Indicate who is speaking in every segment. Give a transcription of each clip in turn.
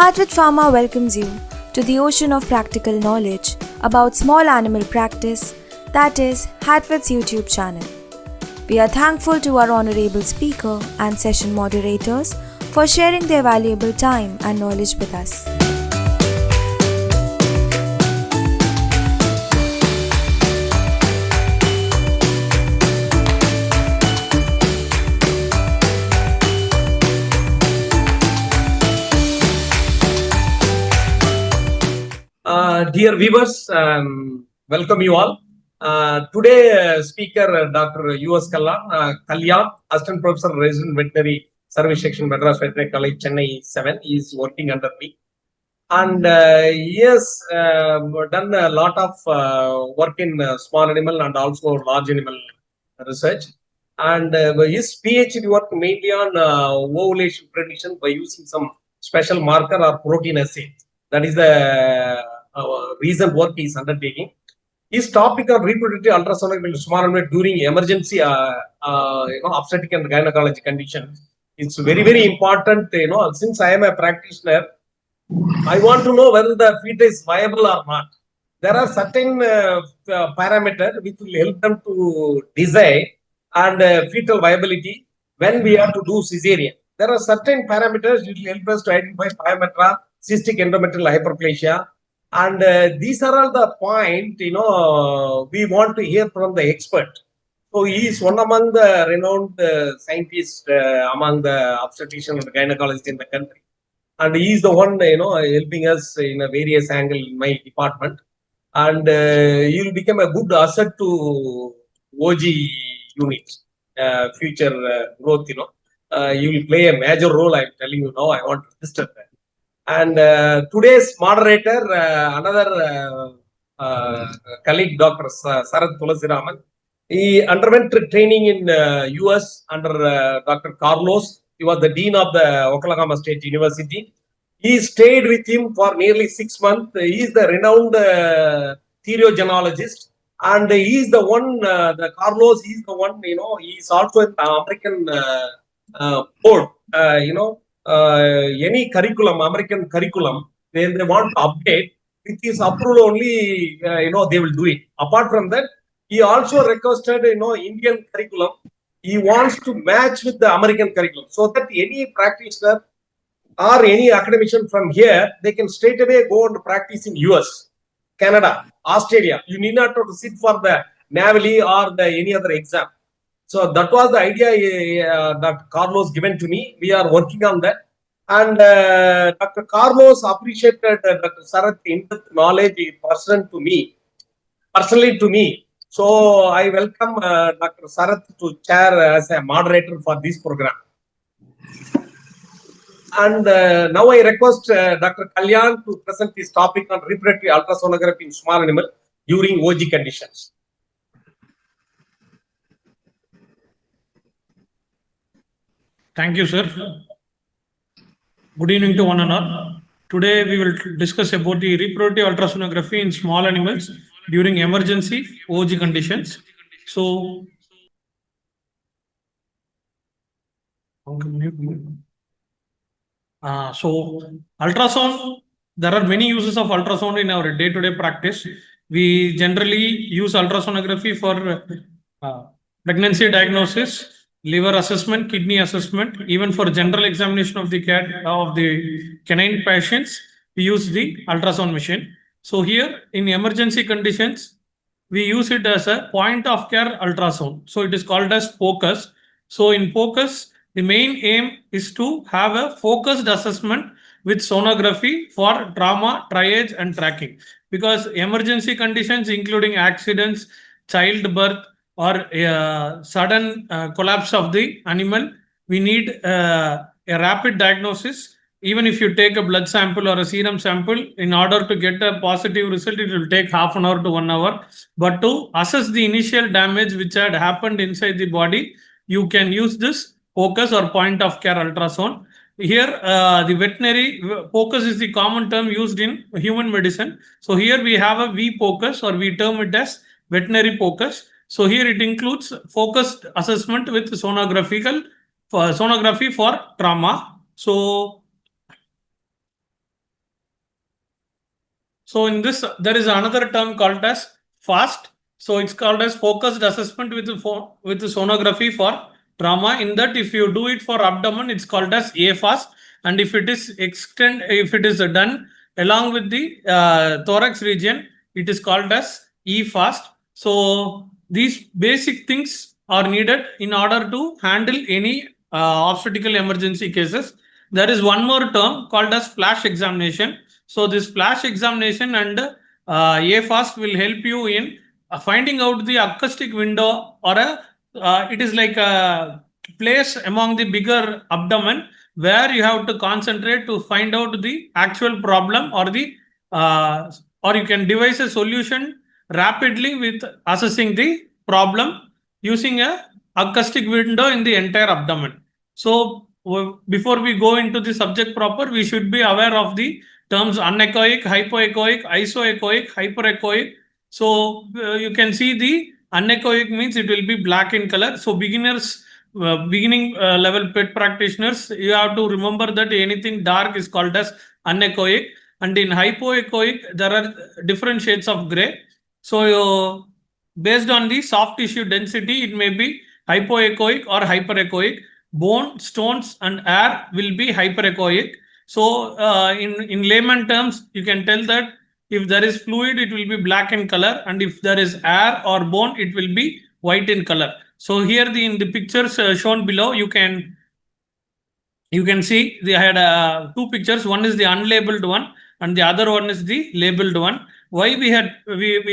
Speaker 1: Hatvet PHARMA welcomes you to the ocean of practical knowledge about small animal practice, that is, Hatvet's YouTube channel. We are thankful to our honorable speaker and session moderators for sharing their valuable time and knowledge with us.
Speaker 2: Dear viewers, welcome you all. Today, speaker Dr U S Kalyan, Assistant Professor, Resident Veterinary Service Section, Madras Veterinary College, Chennai 7, is working under me. And he has done a lot of work in small animal and also large animal research. And his PhD work mainly on ovulation prediction by using some special marker or protein assay. That is the recent work he is undertaking. His topic on reproductive ultrasonography in small animal during emergency, obstetric and gynecology conditions. It's very, very important. Since I am a practitioner, I want to know whether the fetus is viable or not. There are certain parameters which will help them to decide and fetal viability when we have to do cesarean. There are certain parameters which will help us to identify Pyometra, cystic endometrial hyperplasia, and these are all the point we want to hear from the expert. So he is one among the renowned scientists among the obstetrician and gynecologists in the country, and he is the one helping us in a various angle in my department, and he will become a good asset to OG unit future growth. You will play a major role. I'm telling you now. I want to register that. And today's moderator, another colleague, Dr. Sarath Tulasiraman, he underwent training in US under Dr. Carlos. He was the dean of the Oklahoma State University. He stayed with him for nearly 6 months. He is the renowned theriogenologist, and he is the one, the Carlos, he is the one, he is also an American board, any curriculum, American curriculum, when they want to update, with his approval only, they will do it. Apart from that, he also requested, Indian curriculum. He wants to match with the American curriculum so that any practitioner or any academician from here, they can straight away go and practice in US, Canada, Australia. You need not have to sit for the NAVLE or the any other exam. So that was the idea that Carlos given to me. We are working on that. And Dr. Carlos appreciated Dr. Sarath's in-depth knowledge personally to me. So I welcome Dr. Sarath to chair as a moderator for this program. And now I request Dr. Kalyan to present his topic on reproductive ultrasonography in small animal during OG conditions.
Speaker 3: Thank you, sir. Good evening to one and all. Today we will discuss about the reproductive ultrasonography in small animals during emergency OG conditions. So, ultrasound, there are many uses of ultrasound in our day-to-day practice. We generally use ultrasonography for pregnancy diagnosis, liver assessment, kidney assessment, even for general examination of the canine patients, we use the ultrasound machine. So here in emergency conditions, we use it as a point of care ultrasound. So it is called as focus. So in focus, the main aim is to have a focused assessment with sonography for trauma, triage and tracking. Because emergency conditions including accidents, childbirth, or sudden collapse of the animal, we need a rapid diagnosis. Even if you take a blood sample or a serum sample, in order to get a positive result, it will take half an hour to 1 hour. But to assess the initial damage which had happened inside the body, you can use this focus or point of care ultrasound. Here, the veterinary focus is the common term used in human medicine. So here we have a V focus, or we term it as veterinary focus. So here it includes focused assessment with sonography for trauma. So So in this, there is another term called as FAST. So it's called as focused assessment with with sonography for trauma. In that, if you do it for abdomen, it's called as AFAST, and if it is done along with the thorax region, it is called as EFAST. So these basic things are needed in order to handle any obstetrical emergency cases. There is one more term called as flash examination. So this flash examination and AFAST will help you in finding out the acoustic window, or it is like a place among the bigger abdomen where you have to concentrate to find out the actual problem, or you can devise a solution rapidly with assessing the problem using a acoustic window in the entire abdomen. So before we go into the subject proper, we should be aware of the terms anechoic, hypoechoic, isoechoic, hyperechoic. So you can see the anechoic means it will be black in color. So beginning level pet practitioners, you have to remember that anything dark is called as anechoic, and in hypoechoic there are different shades of gray. So based on the soft tissue density, it may be hypoechoic or hyperechoic. Bone, stones, and air will be hyperechoic. So in layman terms, you can tell that if there is fluid, it will be black in color, and if there is air or bone, it will be white in color. So here in the pictures shown below, you can see they had two pictures. One is the unlabeled one, and the other one is the labeled one. Why we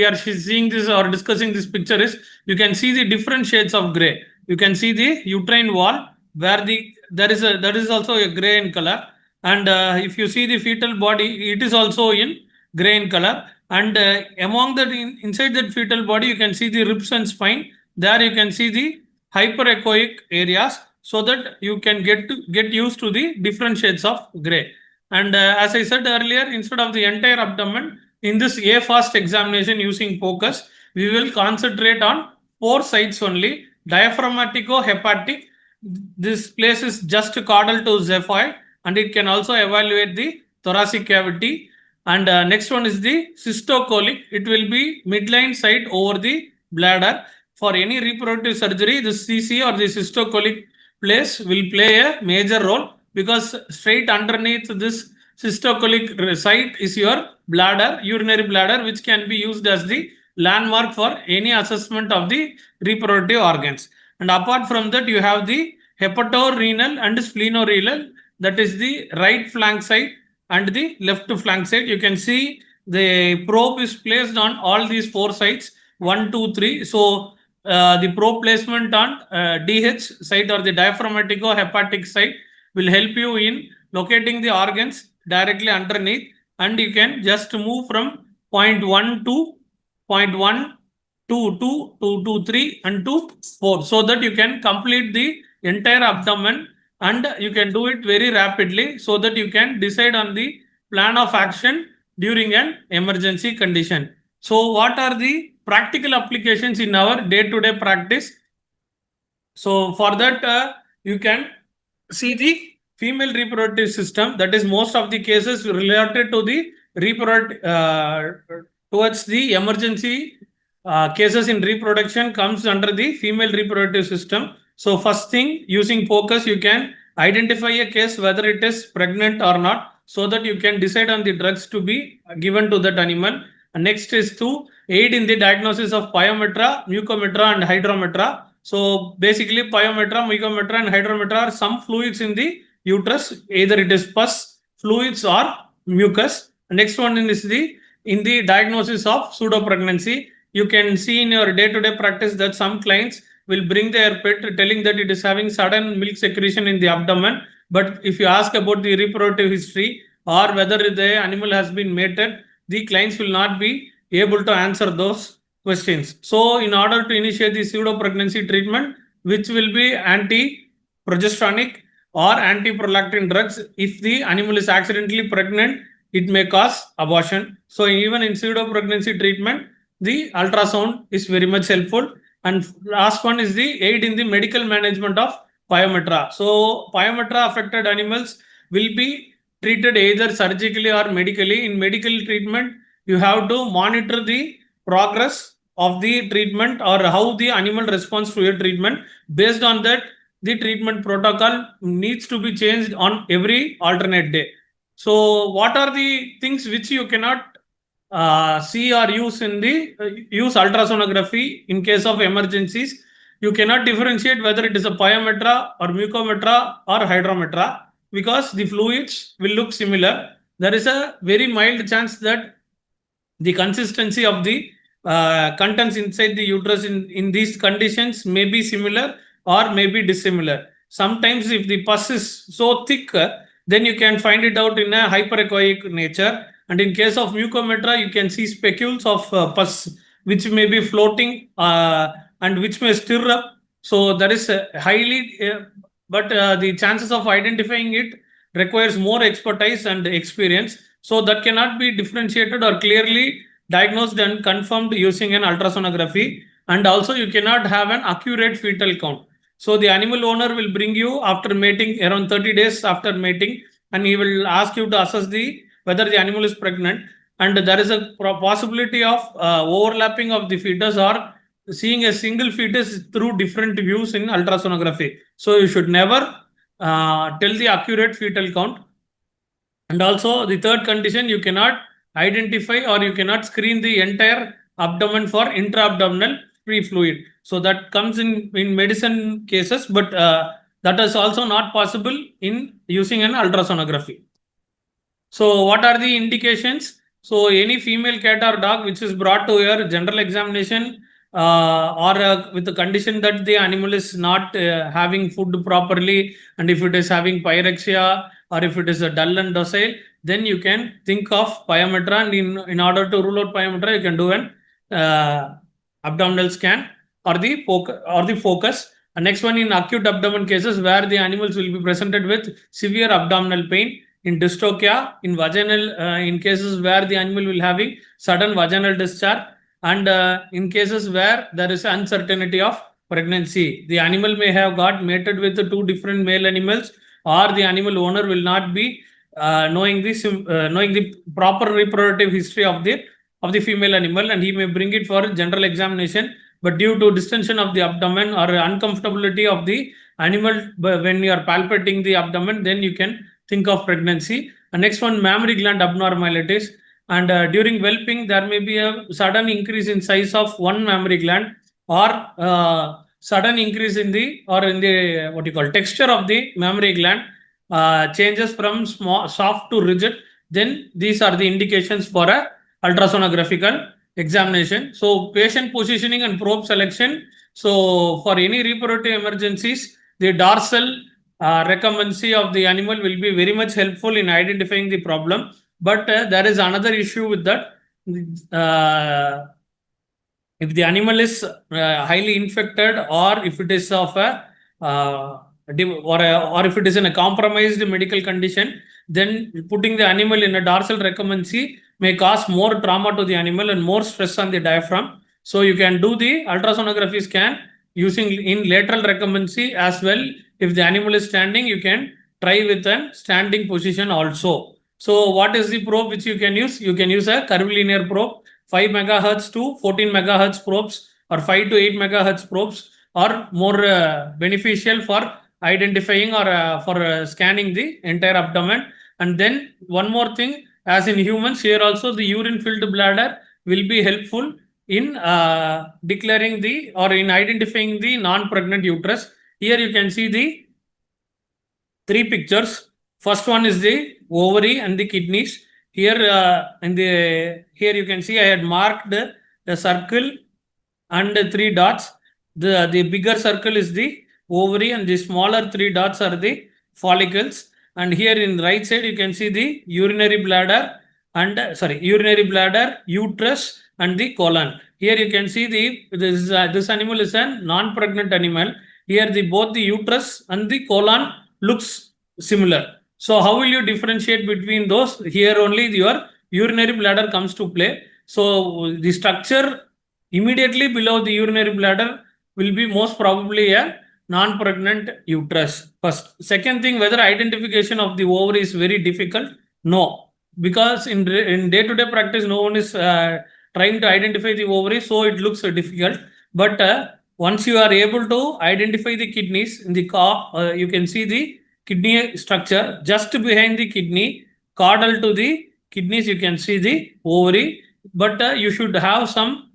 Speaker 3: are seeing this or discussing this picture is, you can see the different shades of gray. You can see the uterine wall where there is also a gray in color, and if you see the fetal body, it is also in gray in color, and among that inside that fetal body, you can see the ribs and spine. There you can see the hyperechoic areas, so that you can get used to the different shades of gray. And as I said earlier, instead of the entire abdomen, in this AFAST examination using focus, we will concentrate on 4 sites only. Diaphragmatico-hepatic, this place is just caudal to xiphoid, and it can also evaluate the thoracic cavity. And next one is the cystocolic. It will be midline site over the bladder. For any reproductive surgery, the CC or the cystocolic place will play a major role, because straight underneath this cystocolic site is your bladder, urinary bladder, which can be used as the landmark for any assessment of the reproductive organs. And apart from that, you have the hepatorenal and splenorenal, that is the right flank side and the left flank side. You can see the probe is placed on all these 4 sites, 1, 2, 3. So the probe placement on DH site or the diaphragmatico-hepatic site will help you in locating the organs directly underneath, and you can just move from point 1 to point 1 to 2 to 3 and to 4, so that you can complete the entire abdomen, and you can do it very rapidly, so that you can decide on the plan of action during an emergency condition. So what are the practical applications in our day-to-day practice? So for that, you can see the female reproductive system. That is, most of the cases related to the towards the emergency cases in reproduction comes under the female reproductive system. So first thing, using focus, you can identify a case whether it is pregnant or not, so that you can decide on the drugs to be given to that animal. And next is to aid in the diagnosis of Pyometra, Mucometra, and Hydrometra. So basically, Pyometra, Mucometra, and Hydrometra are some fluids in the uterus. Either it is pus, fluids, or mucus. Next one is in the diagnosis of pseudopregnancy. You can see in your day-to-day practice that some clients will bring their pet telling that it is having sudden milk secretion in the abdomen. But if you ask about the reproductive history or whether the animal has been mated, the clients will not be able to answer those questions. So in order to initiate the pseudo-pregnancy treatment, which will be anti-progesteronic or anti-prolactin drugs, if the animal is accidentally pregnant, it may cause abortion. So even in pseudo-pregnancy treatment, the ultrasound is very much helpful. And last one is the aid in the medical management of Pyometra. So Pyometra affected animals will be treated either surgically or medically. In medical treatment, you have to monitor the progress of the treatment or how the animal responds to your treatment. Based on that, the treatment protocol needs to be changed on every alternate day. So what are the things which you cannot see or use in the use ultrasonography in case of emergencies? You cannot differentiate whether it is a Pyometra or Mucometra or Hydrometra because the fluids will look similar. There is a very mild chance that the consistency of the contents inside the uterus in these conditions may be similar or may be dissimilar. Sometimes if the pus is so thick, then you can find it out in a hyperechoic nature. And in case of Mucometra, you can see specules of pus which may be floating and which may stir up. So that is highly, but the chances of identifying it requires more expertise and experience. So that cannot be differentiated or clearly diagnosed and confirmed using an ultrasonography. And also you cannot have an accurate fetal count. So the animal owner will bring you after mating around 30 days after mating, and he will ask you to assess whether the animal is pregnant. And there is a possibility of overlapping of the fetus or seeing a single fetus through different views in ultrasonography. So you should never tell the accurate fetal count. And also the third condition, you cannot identify or you cannot screen the entire abdomen for intra-abdominal free fluid. So that comes in medicine cases, but that is also not possible in using an ultrasonography. So what are the indications? So any female cat or dog which is brought to your general examination or with the condition that the animal is not having food properly, and if it is having pyrexia or if it is a dull and docile, then you can think of Pyometra, and in order to rule out Pyometra, you can do an abdominal scan or the focus. And next one, in acute abdomen cases where the animals will be presented with severe abdominal pain, in dystocia, in vaginal, in cases where the animal will having sudden vaginal discharge, and in cases where there is uncertainty of pregnancy. The animal may have got mated with two different male animals, or the animal owner will not be knowing the proper reproductive history of the female animal, and he may bring it for general examination. But due to distension of the abdomen or uncomfortability of the animal when you are palpating the abdomen, then you can think of pregnancy. And next one, mammary gland abnormalities. And during whelping, there may be a sudden increase in size of one mammary gland, or sudden increase in the texture of the mammary gland changes from soft to rigid. Then these are the indications for a ultrasonographical examination. So patient positioning and probe selection. So for any reproductive emergencies, the dorsal recumbency of the animal will be very much helpful in identifying the problem. But there is another issue with that. If the animal is highly infected, or if it is of or if it is in a compromised medical condition, then putting the animal in a dorsal recumbency may cause more trauma to the animal and more stress on the diaphragm. So you can do the ultrasonography scan using in lateral recumbency as well. If the animal is standing, you can try with a standing position also. So what is the probe which you can use? You can use a curvilinear probe, 5 megahertz to 14 megahertz probes, or 5 to 8 megahertz probes, or more beneficial for identifying or for scanning the entire abdomen. And then one more thing, as in humans, here also the urine filled bladder will be helpful in declaring the or in identifying the non-pregnant uterus. Here you can see the three pictures. First one is the ovary and the kidneys. Here here you can see I had marked the circle and the three dots. The bigger circle is the ovary and the smaller three dots are the follicles. And here in the right side you can see the urinary bladder and uterus and the colon. Here you can see this animal is a non-pregnant animal. Here both the uterus and the colon looks similar. So how will you differentiate between those? Here only your urinary bladder comes to play. So the structure immediately below the urinary bladder will be most probably a non-pregnant uterus. First. Second thing, whether identification of the ovary is very difficult? No. because in day-to-day practice, no one is trying to identify the ovary, so it looks difficult. But once you are able to identify the kidneys in the car, you can see the kidney structure just behind the kidney, caudal to the kidneys. You can see the ovary, but you should have some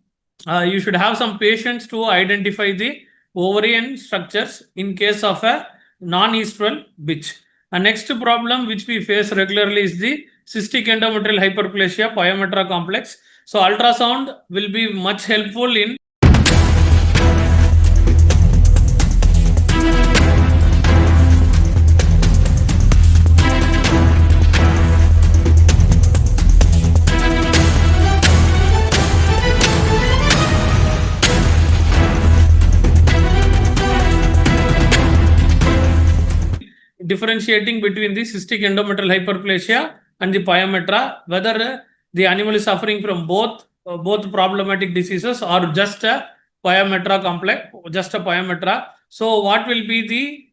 Speaker 3: patience to identify the ovarian structures in case of a non-estrual bitch. A next problem which we face regularly is the cystic endometrial hyperplasia Pyometra complex. So ultrasound will be much helpful in differentiating between the cystic endometrial hyperplasia and the Pyometra, whether the animal is suffering from both problematic diseases or just a Pyometra complex, just a Pyometra. So what will be the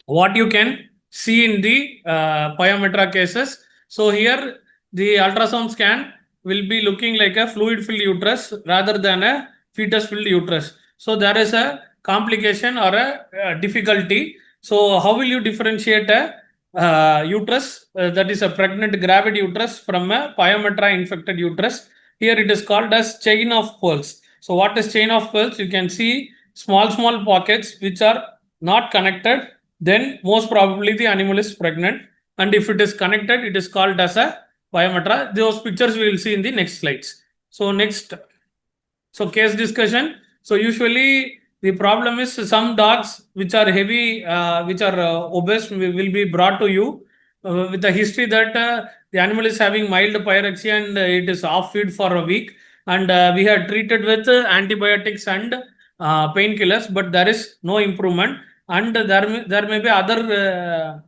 Speaker 3: what you can see in the Pyometra cases? So here the ultrasound scan will be looking like a fluid-filled uterus rather than a fetus-filled uterus. So there is a complication or a difficulty. So how will you differentiate a uterus that is a pregnant gravid uterus from a Pyometra infected uterus? Here it is called as chain of pearls. So what is chain of pearls? You can see small pockets which are not connected, then most probably the animal is pregnant. And if it is connected, it is called as a Pyometra. Those pictures we will see in the next slides. So next, so case discussion. So usually the problem is some dogs which are heavy, which are obese will be brought to you with a history that the animal is having mild pyrexia and it is off feed for a week. And we have treated with antibiotics and painkillers, but there is no improvement. And there may be other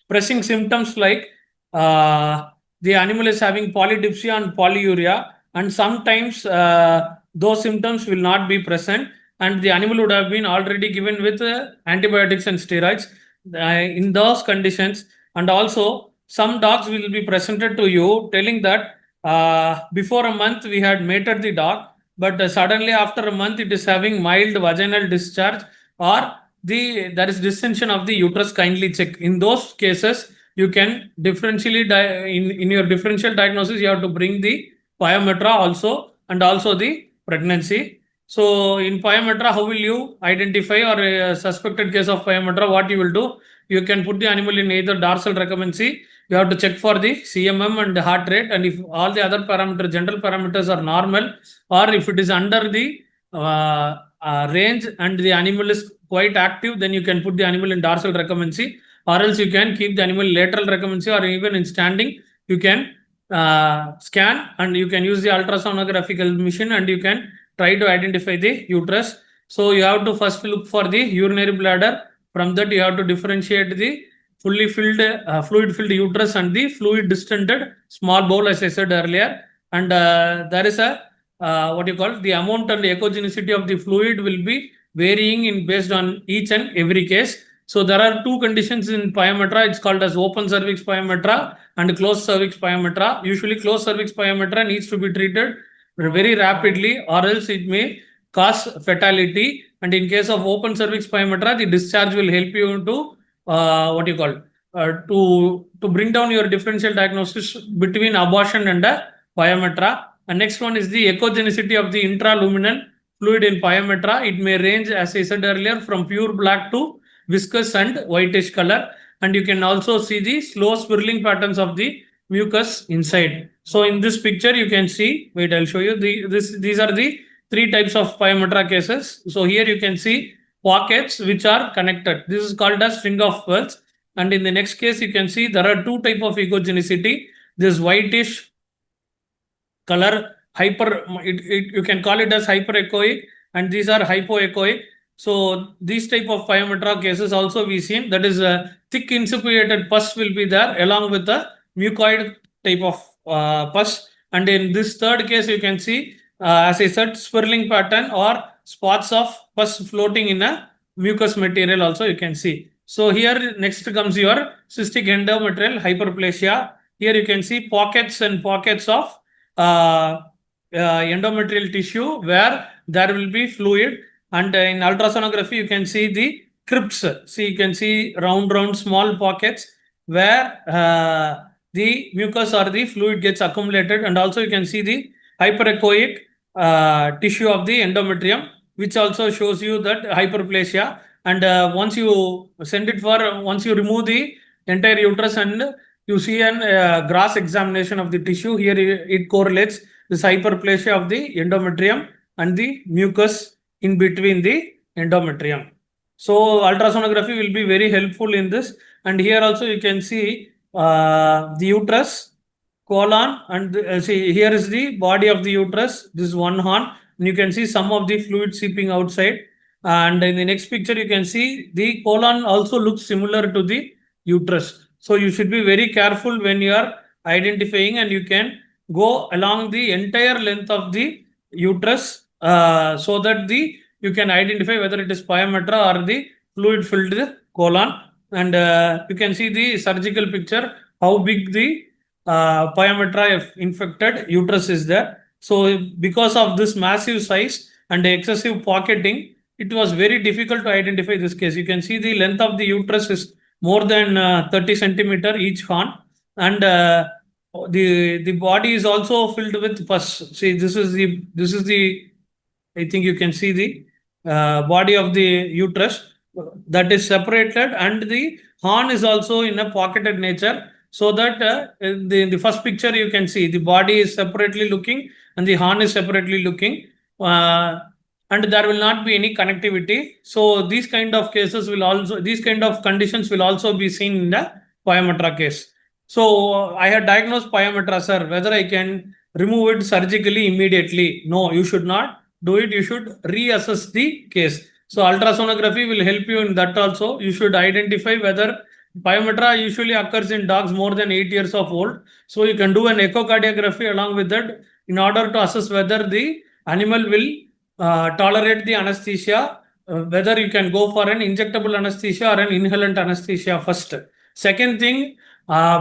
Speaker 3: pressing symptoms like the animal is having polydipsia and polyuria, and sometimes those symptoms will not be present, and the animal would have been already given with antibiotics and steroids in those conditions. And also some dogs will be presented to you telling that before a month we had mated the dog, but suddenly after a month it is having mild vaginal discharge, or there is distension of the uterus. Kindly check. In those cases, you can differentially in your differential diagnosis, you have to bring the Pyometra also and also the pregnancy. So in Pyometra, how will you identify or a suspected case of Pyometra? What you will do? You can put the animal in either dorsal recumbency. You have to check for the CMM and the heart rate, and if all the other parameters, general parameters are normal, or if it is under the range and the animal is quite active, then you can put the animal in dorsal recumbency, or else you can keep the animal lateral recumbency, or even in standing you can scan, and you can use the ultrasonographical machine and you can try to identify the uterus. So you have to first look for the urinary bladder. From that you have to differentiate the fully filled fluid filled uterus and the fluid distended small bowel, as I said earlier. And there is a the amount and the echogenicity of the fluid will be varying in based on each and every case. So there are two conditions in Pyometra. It's called as open cervix Pyometra and closed cervix Pyometra. Usually closed cervix Pyometra needs to be treated very rapidly, or else it may cause fatality. And in case of open cervix Pyometra, the discharge will help you to to bring down your differential diagnosis between abortion and Pyometra. And next one is the echogenicity of the intraluminal fluid in Pyometra. It may range, as I said earlier, from pure black to viscous and whitish color. And you can also see the slow swirling patterns of the mucus inside. So in this picture, you can see, wait, I'll show you. These are the three types of Pyometra cases. So here you can see pockets which are connected. This is called as string of pearls. And in the next case, you can see there are two types of echogenicity. This whitish color, you can call it as hyperechoic, and these are hypoechoic. So these type of Pyometra cases also we seen, that is a thick insuppiated pus will be there along with the mucoid type of pus. And in this third case, you can see, as I said, swirling pattern or spots of pus floating in a mucous material also you can see. So here next comes your cystic endometrial hyperplasia. Here you can see pockets and pockets of endometrial tissue where there will be fluid, and in ultrasonography you can see the crypts. See, you can see round small pockets where the mucus or the fluid gets accumulated, and also you can see the hyperechoic tissue of the endometrium, which also shows you that hyperplasia. And once you once you remove the entire uterus and you see an gross examination of the tissue, here it correlates this hyperplasia of the endometrium and the mucus in between the endometrium. So ultrasonography will be very helpful in this. And here also you can see the uterus, colon, and see, here is the body of the uterus. This is one horn. And you can see some of the fluid seeping outside. And in the next picture, you can see the colon also looks similar to the uterus. So you should be very careful when you are identifying, and you can go along the entire length of the uterus so that you can identify whether it is pyometra or the fluid filled colon. And you can see the surgical picture, how big the pyometra infected uterus is there. So because of this massive size and excessive pocketing, it was very difficult to identify this case. You can see the length of the uterus is more than 30 centimeter each horn, and the body is also filled with pus. See, this is the I think you can see the body of the uterus that is separated, and the horn is also in a pocketed nature, so that in the first picture you can see the body is separately looking and the horn is separately looking, and there will not be any connectivity. So these kind of conditions will also be seen in the pyometra case. So I had diagnosed pyometra, sir. Whether I can remove it surgically immediately? No, you should not do it. You should reassess the case. So ultrasonography will help you in that also. You should identify whether pyometra usually occurs in dogs more than 8 years of old. So you can do an echocardiography along with that in order to assess whether the animal will tolerate the anesthesia, whether you can go for an injectable anesthesia or an inhalant anesthesia first. Second thing,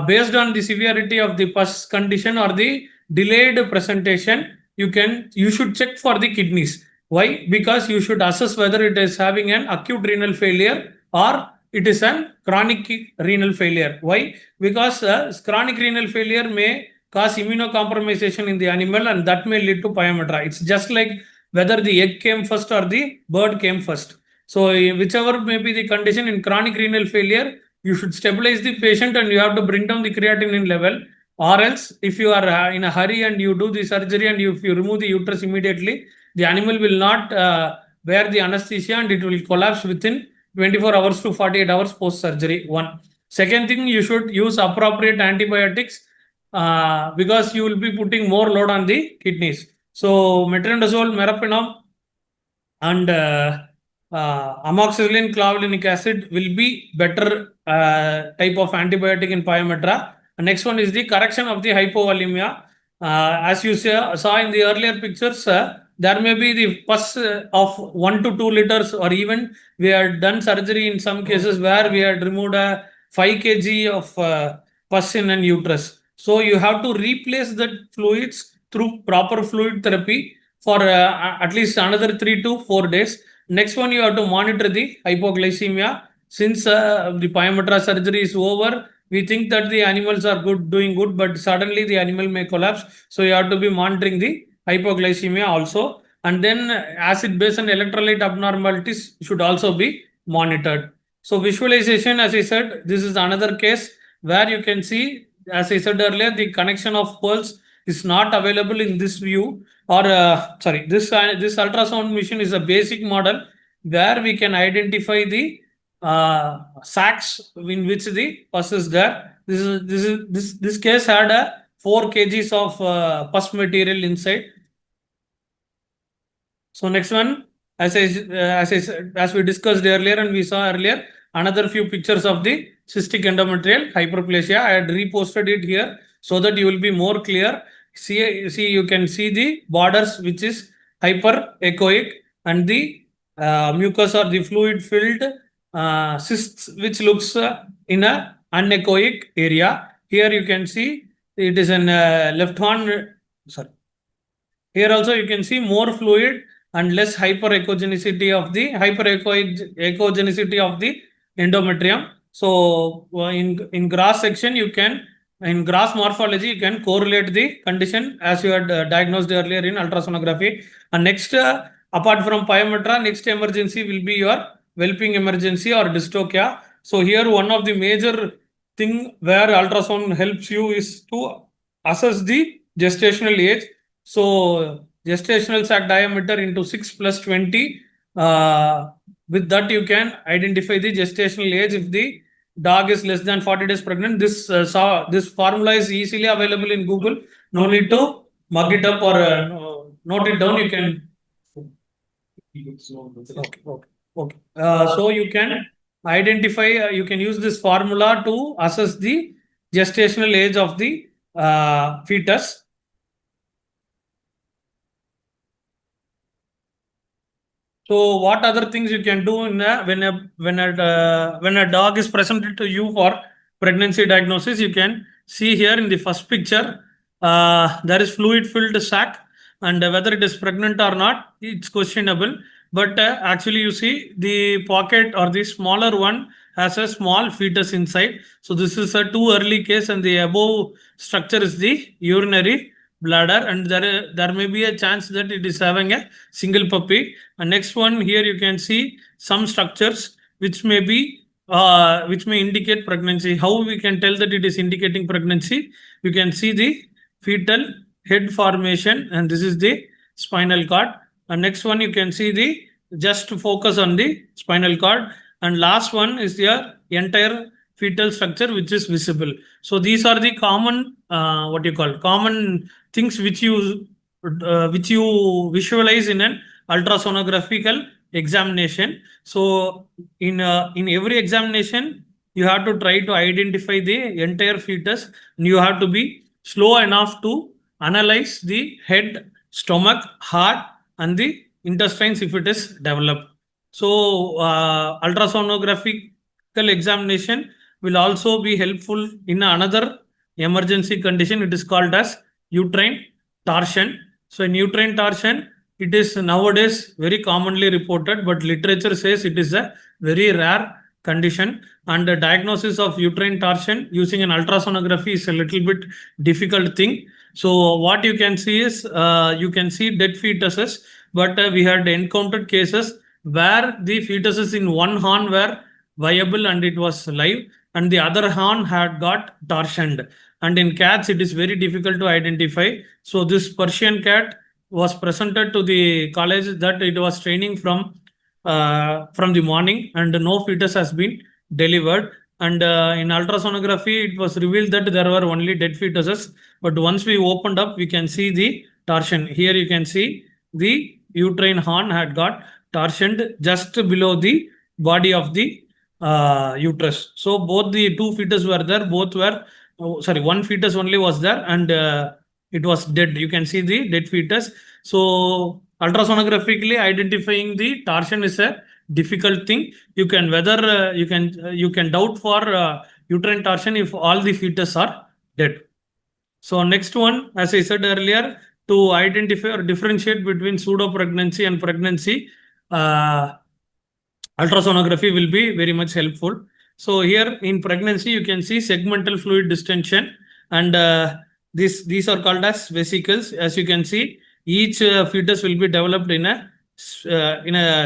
Speaker 3: based on the severity of the pus condition or the delayed presentation, you should check for the kidneys. Why? Because you should assess whether it is having an acute renal failure or it is an chronic renal failure. Why? Because chronic renal failure may cause immunocompromisation in the animal, and that may lead to pyometra. It's just like whether the egg came first or the bird came first. So whichever may be the condition, in chronic renal failure, you should stabilize the patient and you have to bring down the creatinine level. Or else, if you are in a hurry and you do the surgery and if you remove the uterus immediately, the animal will not bear the anesthesia and it will collapse within 24 hours to 48 hours post surgery. One. Second thing, you should use appropriate antibiotics because you will be putting more load on the kidneys. So metronidazole, meropenem, and amoxicillin clavulanic acid will be better type of antibiotic in pyometra. And next one is the correction of the hypovolemia. As you saw in the earlier pictures, there may be the pus of 1 to 2 liters, or even we had done surgery in some cases where we had removed a 5 kg of pus in an uterus. So you have to replace the fluids through proper fluid therapy for at least another 3 to 4 days. Next one, you have to monitor the hypoglycemia. Since the pyometra surgery is over, we think that the animals are doing good, but suddenly the animal may collapse. So you have to be monitoring the hypoglycemia also. And then acid base and electrolyte abnormalities should also be monitored. So visualization, as I said, this is another case where you can see, as I said earlier, the connection of pearls is not available in this view, or this ultrasound machine is a basic model where we can identify the sacs in which the pus is there. This case had 4 kgs of pus material inside. So next one, as we discussed earlier and we saw earlier, another few pictures of the cystic endometrial hyperplasia. I had reposted it here so that you will be more clear. See, you can see the borders, which is hyperechoic, and the mucus or the fluid filled cysts which looks in a anechoic area. Here you can see it is an left horn. Sorry. Here also you can see more fluid and less hyperechogenicity of the hyperechogenicity of the endometrium. So in gross section you can, in gross morphology you can correlate the condition as you had diagnosed earlier in ultrasonography. And next, apart from Pyometra, next emergency will be your Whelping emergency or dystocia. So here one of the major thing where ultrasound helps you is to assess the gestational age. So gestational sac diameter into 6 plus 20. With that you can identify the gestational age if the dog is less than 40 days pregnant. This formula is easily available in Google. No need to mug it up or note it down. You can. Okay. So you can identify. You can use this formula to assess the gestational age of the fetus. So what other things you can do in when a dog is presented to you for pregnancy diagnosis? You can see here in the first picture, there is fluid filled sac, and whether it is pregnant or not, it's questionable. But actually you see the pocket or the smaller one has a small fetus inside. So this is a too early case, and the above structure is the urinary bladder, and there may be a chance that it is having a single puppy. And next one, here you can see some structures which may be which may indicate pregnancy. How we can tell that it is indicating pregnancy? You can see the fetal head formation, and this is the spinal cord. And next one you can see the, just focus on the spinal cord, and last one is the entire fetal structure which is visible. So these are the common common things which you visualize in an ultrasonographical examination. So in every examination you have to try to identify the entire fetus, and you have to be slow enough to analyze the head, stomach, heart and the intestines if it is developed. So ultrasonographical examination will also be helpful in another emergency condition. It is called as uterine torsion. So in uterine torsion, it is nowadays very commonly reported, but literature says it is a very rare condition, and the diagnosis of uterine torsion using an ultrasonography is a little bit difficult thing. So what you can see is you can see dead fetuses, but we had encountered cases where the fetuses in one horn were viable and it was live, and the other horn had got torsioned. And in cats, it is very difficult to identify. So this Persian cat was presented to the college that it was training from the morning, and no fetus has been delivered. And in ultrasonography, it was revealed that there were only dead fetuses. But once we opened up, we can see the torsion. Here you can see the uterine horn had got torsioned just below the body of the uterus. So both the two fetus were there. Both were one fetus only was there, and it was dead. You can see the dead fetus. So ultrasonographically identifying the torsion is a difficult thing. You can you can doubt for uterine torsion if all the fetus are dead. So next one, as I said earlier, to identify or differentiate between pseudo pregnancy and pregnancy, ultrasonography will be very much helpful. So here in pregnancy, you can see segmental fluid distension, and these are called as vesicles. As you can see, each fetus will be developed in a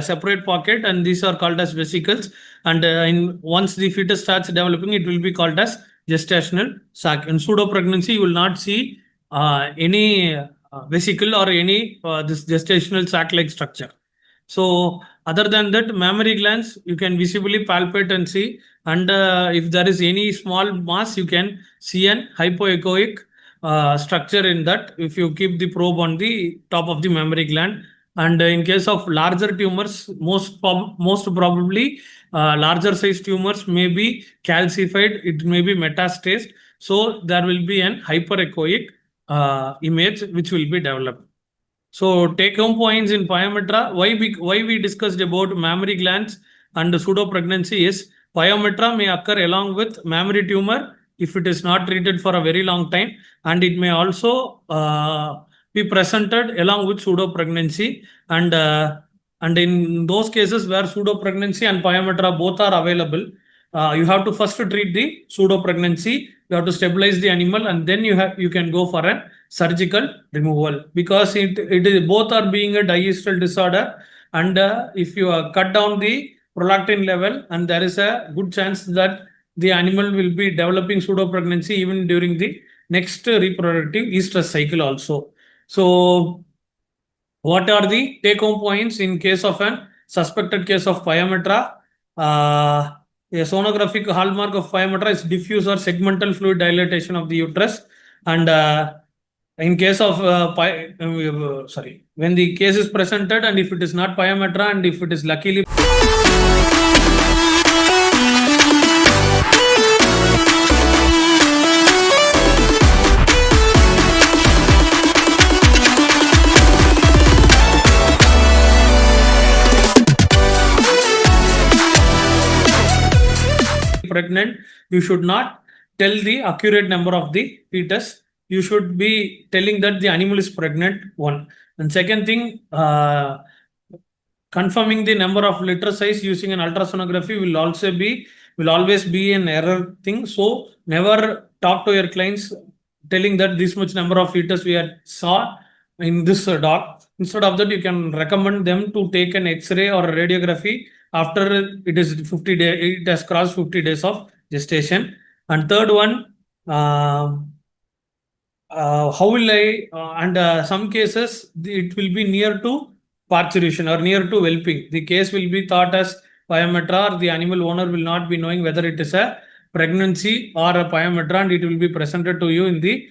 Speaker 3: separate pocket, and these are called as vesicles. And once the fetus starts developing, it will be called as gestational sac. In pseudo pregnancy, you will not see any vesicle or any this gestational sac-like structure. So other than that, mammary glands you can visibly palpate and see, and if there is any small mass, you can see an hypoechoic structure in that if you keep the probe on the top of the mammary gland. And in case of larger tumors, most probably larger size tumors may be calcified, it may be metastasized. So there will be an hyperechoic image which will be developed. So take home points in Pyometra. Why we discussed about mammary glands and pseudo pregnancy is Pyometra may occur along with mammary tumor if it is not treated for a very long time, and it may also be presented along with pseudo pregnancy, and in those cases where pseudo pregnancy and Pyometra both are available, you have to first treat the pseudo pregnancy. You have to stabilize the animal, and then you can go for a surgical removal, because it is both are being a digestal disorder, and if you cut down the prolactin level, and there is a good chance that the animal will be developing pseudo pregnancy even during the next reproductive estrus cycle also. So what are the take-home points in case of an suspected case of Pyometra? A sonographic hallmark of Pyometra is diffuse or segmental fluid dilatation of the uterus, and in case of when the case is presented, and if it is not Pyometra, and if it is luckily pregnant, you should not tell the accurate number of the fetus. You should be telling that the animal is pregnant, one. And second thing, confirming the number of litter size using an ultrasonography will always be an error thing. So never talk to your clients telling that this much number of fetus we had saw in this dog. Instead of that, you can recommend them to take an X-ray or a radiography after it is 50 days, it has crossed 50 days of gestation. And third one, how will I, and some cases it will be near to parturition or near to whelping. The case will be thought as Pyometra, or the animal owner will not be knowing whether it is a pregnancy or a Pyometra, and it will be presented to you in the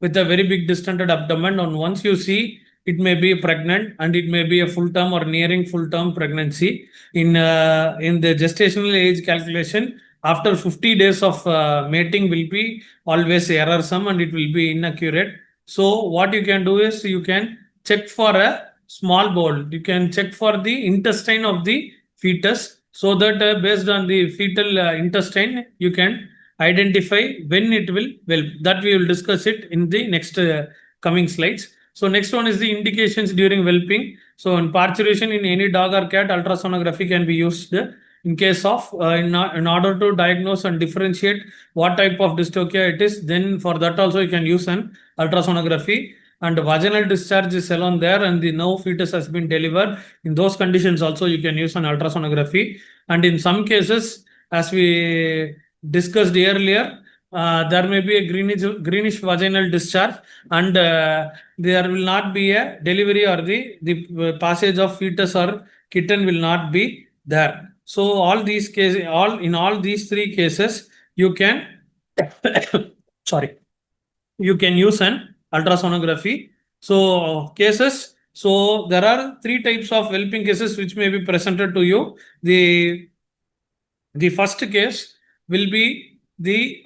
Speaker 3: with a very big distended abdomen. And once you see, it may be pregnant, and it may be a full term or nearing full term pregnancy. In the gestational age calculation, after 50 days of mating will be always errorsome, and it will be inaccurate. So what you can do is you can check for a small bowel. You can check for the intestine of the fetus, so that based on the fetal intestine, you can identify when it will whelp. That we will discuss it in the next coming slides. So next one is the indications during whelping. So in parturition in any dog or cat, ultrasonography can be used in case of in order to diagnose and differentiate what type of dystocia it is. Then for that also you can use an ultrasonography. And vaginal discharge is alone there, and the no fetus has been delivered. In those conditions also you can use an ultrasonography. And in some cases, as we discussed earlier, there may be a greenish vaginal discharge, and there will not be a delivery, or the passage of fetus or kitten will not be there. So all these cases, in all these three cases, you can you can use an ultrasonography. So cases. So there are three types of whelping cases which may be presented to you. The first case will be the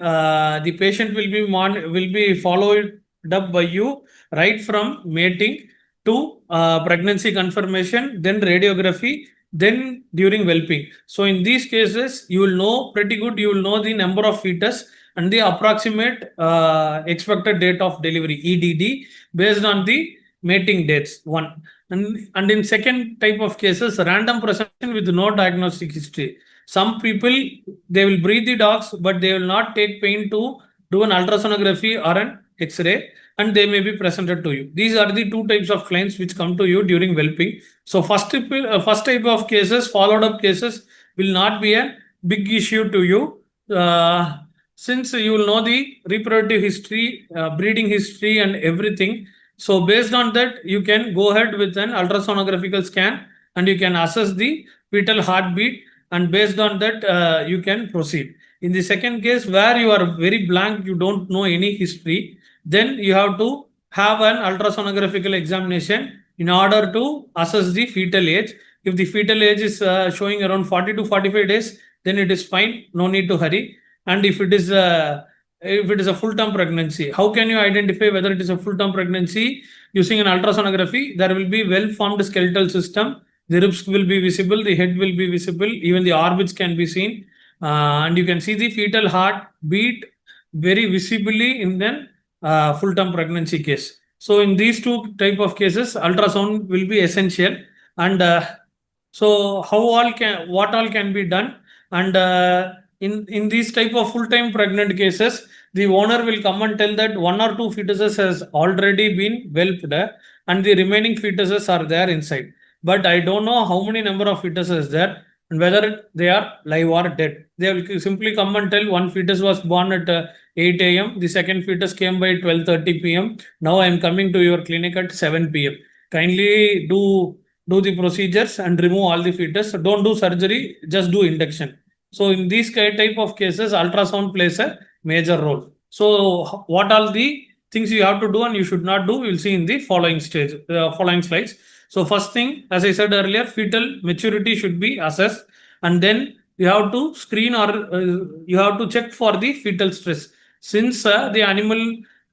Speaker 3: patient will be followed up by you right from mating to pregnancy confirmation, then radiography, then during whelping. So in these cases, you will know pretty good. You will know the number of fetus and the approximate expected date of delivery, EDD, based on the mating dates, one. And in second type of cases, random presentation with no diagnostic history. Some people, they will breed the dogs, but they will not take pain to do an ultrasonography or an X-ray, and they may be presented to you. These are the two types of clients which come to you during whelping. So first type of cases, followed up cases, will not be a big issue to you. Since you will know the reproductive history, breeding history and everything. So based on that, you can go ahead with an ultrasonographical scan, and you can assess the fetal heartbeat, and based on that, you can proceed. In the second case, where you are very blank, you don't know any history, then you have to have an ultrasonographical examination in order to assess the fetal age. If the fetal age is showing around 40 to 45 days, then it is fine, no need to hurry. And if it is a full-term pregnancy, how can you identify whether it is a full-term pregnancy? Using an ultrasonography, there will be well-formed skeletal system. The ribs will be visible, the head will be visible, even the orbits can be seen, and you can see the fetal heart beat very visibly in the full-term pregnancy case. So in these two type of cases, ultrasound will be essential. And so what all can be done? And in these type of full-time pregnant cases, the owner will come and tell that one or two fetuses has already been whelped and the remaining fetuses are there inside. But I don't know how many number of fetuses there and whether they are live or dead. They will simply come and tell one fetus was born at 8 a.m. The second fetus came by 12:30 p.m. Now I am coming to your clinic at 7 p.m. Kindly do the procedures and remove all the fetus. Don't do surgery, just do induction. So in these type of cases, ultrasound plays a major role. So what are the things you have to do and you should not do, we will see in the following slides. So first thing, as I said earlier, fetal maturity should be assessed, and then you have to screen or you have to check for the fetal stress. Since the animal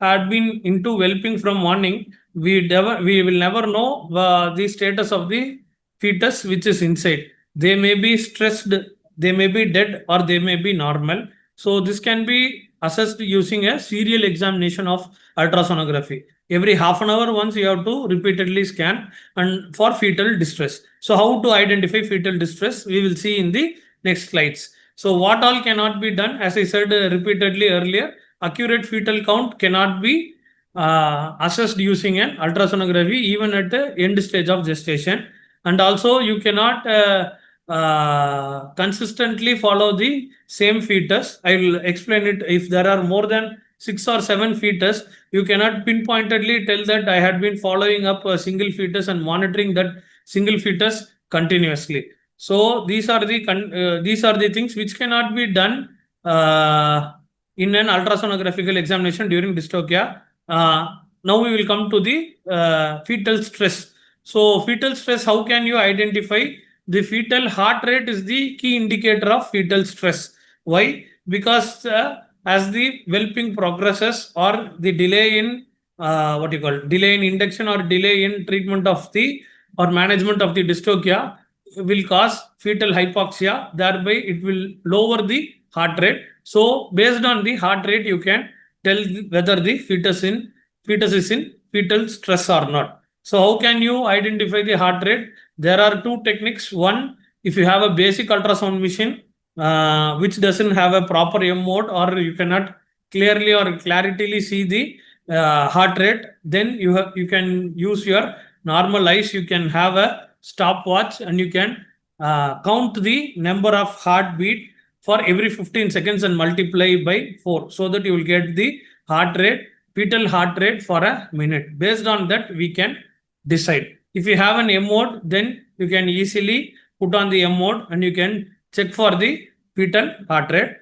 Speaker 3: had been into whelping from morning, we will never know the status of the fetus which is inside. They may be stressed, they may be dead, or they may be normal. So this can be assessed using a serial examination of ultrasonography. Every half an hour once you have to repeatedly scan and for fetal distress. So how to identify fetal distress, we will see in the next slides. So what all cannot be done, as I said repeatedly earlier, accurate fetal count cannot be assessed using an ultrasonography even at the end stage of gestation. And also you cannot consistently follow the same fetus. I will explain it. If there are more than 6 or 7 fetus, you cannot pinpointedly tell that I had been following up a single fetus and monitoring that single fetus continuously. So these are the things which cannot be done in an ultrasonographical examination during dystocia. Now we will come to the fetal stress. So fetal stress, how can you identify? The fetal heart rate is the key indicator of fetal stress. Why? Because as the whelping progresses or the delay in delay in induction or delay in treatment of the or management of the dystocia will cause fetal hypoxia. Thereby, it will lower the heart rate. So, based on the heart rate, you can tell whether the fetus is in fetal stress or not. So, how can you identify the heart rate? There are two techniques. One, if you have a basic ultrasound machine which doesn't have a proper M mode, or you cannot clearly or claritily see the heart rate, then you can use your normal eyes. You can have a stopwatch and you can count the number of heartbeat for every 15 seconds and multiply by 4, so that you will get the heart rate, fetal heart rate for a minute. Based on that, we can decide. If you have an M mode, then you can easily put on the M mode and you can check for the fetal heart rate.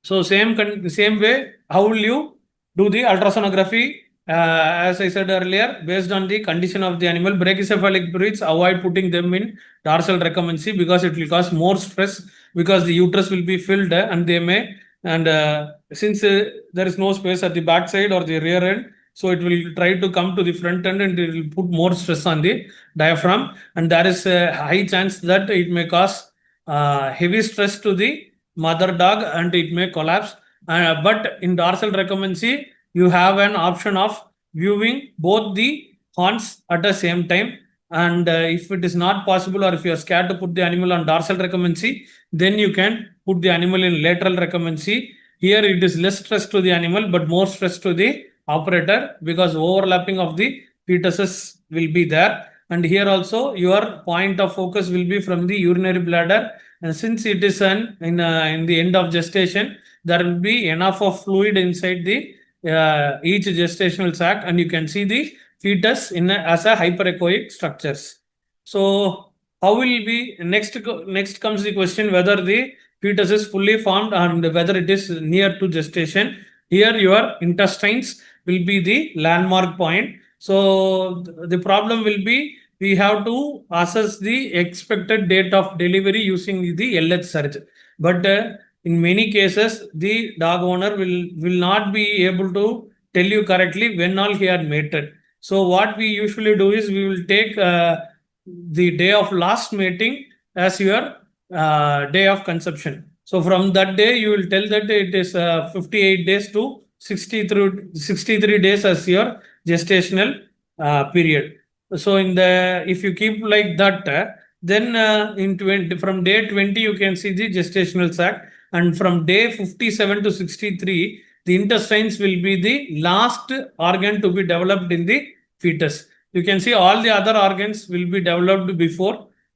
Speaker 3: So same way, how will you do the ultrasonography? As I said earlier, based on the condition of the animal, brachycephalic breeds, avoid putting them in dorsal recumbency because it will cause more stress, because the uterus will be filled and they may, and since there is no space at the back side or the rear end, so it will try to come to the front end and it will put more stress on the diaphragm, and there is a high chance that it may cause heavy stress to the mother dog and it may collapse. But in dorsal recumbency, you have an option of viewing both the horns at the same time. And if it is not possible, or if you are scared to put the animal on dorsal recumbency, then you can put the animal in lateral recumbency. Here it is less stress to the animal, but more stress to the operator, because overlapping of the fetuses will be there. And here also your point of focus will be from the urinary bladder. And since it is in the end of gestation, there will be enough of fluid inside the each gestational sac, and you can see the fetus as a hyperechoic structures. So how will be next comes the question whether the fetus is fully formed and whether it is near to gestation. Here your intestines will be the landmark point. So the problem will be, we have to assess the expected date of delivery using the LH surge. But in many cases, the dog owner will not be able to tell you correctly when all he had mated. So what we usually do is we will take the day of last mating as your day of conception. So from that day, you will tell that it is 58 days to 63 days as your gestational period. So if you keep like that, then in 20, from day 20, you can see the gestational sac. And from day 57 to 63, the intestines will be the last organ to be developed in the fetus. You can see all the other organs will be developed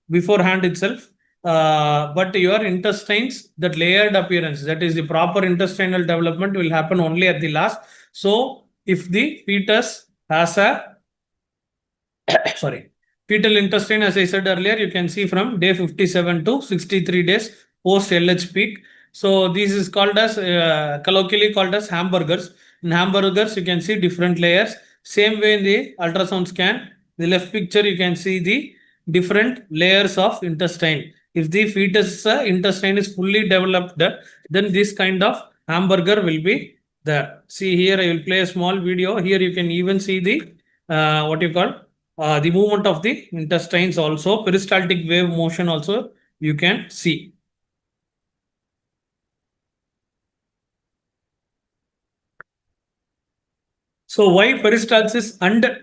Speaker 3: beforehand itself. But your intestines, that layered appearance, that is the proper intestinal development, will happen only at the last. So if the fetus has a fetal intestine, as I said earlier, you can see from day 57 to 63 days post LH peak. So this is called as colloquially called as hamburgers. In hamburgers, you can see different layers. Same way in the ultrasound scan, the left picture you can see the different layers of intestine. If the fetus intestine is fully developed, then this kind of hamburger will be there. See here, I will play a small video. Here you can even see the what you call the movement of the intestines also, peristaltic wave motion also you can see. So why peristalsis and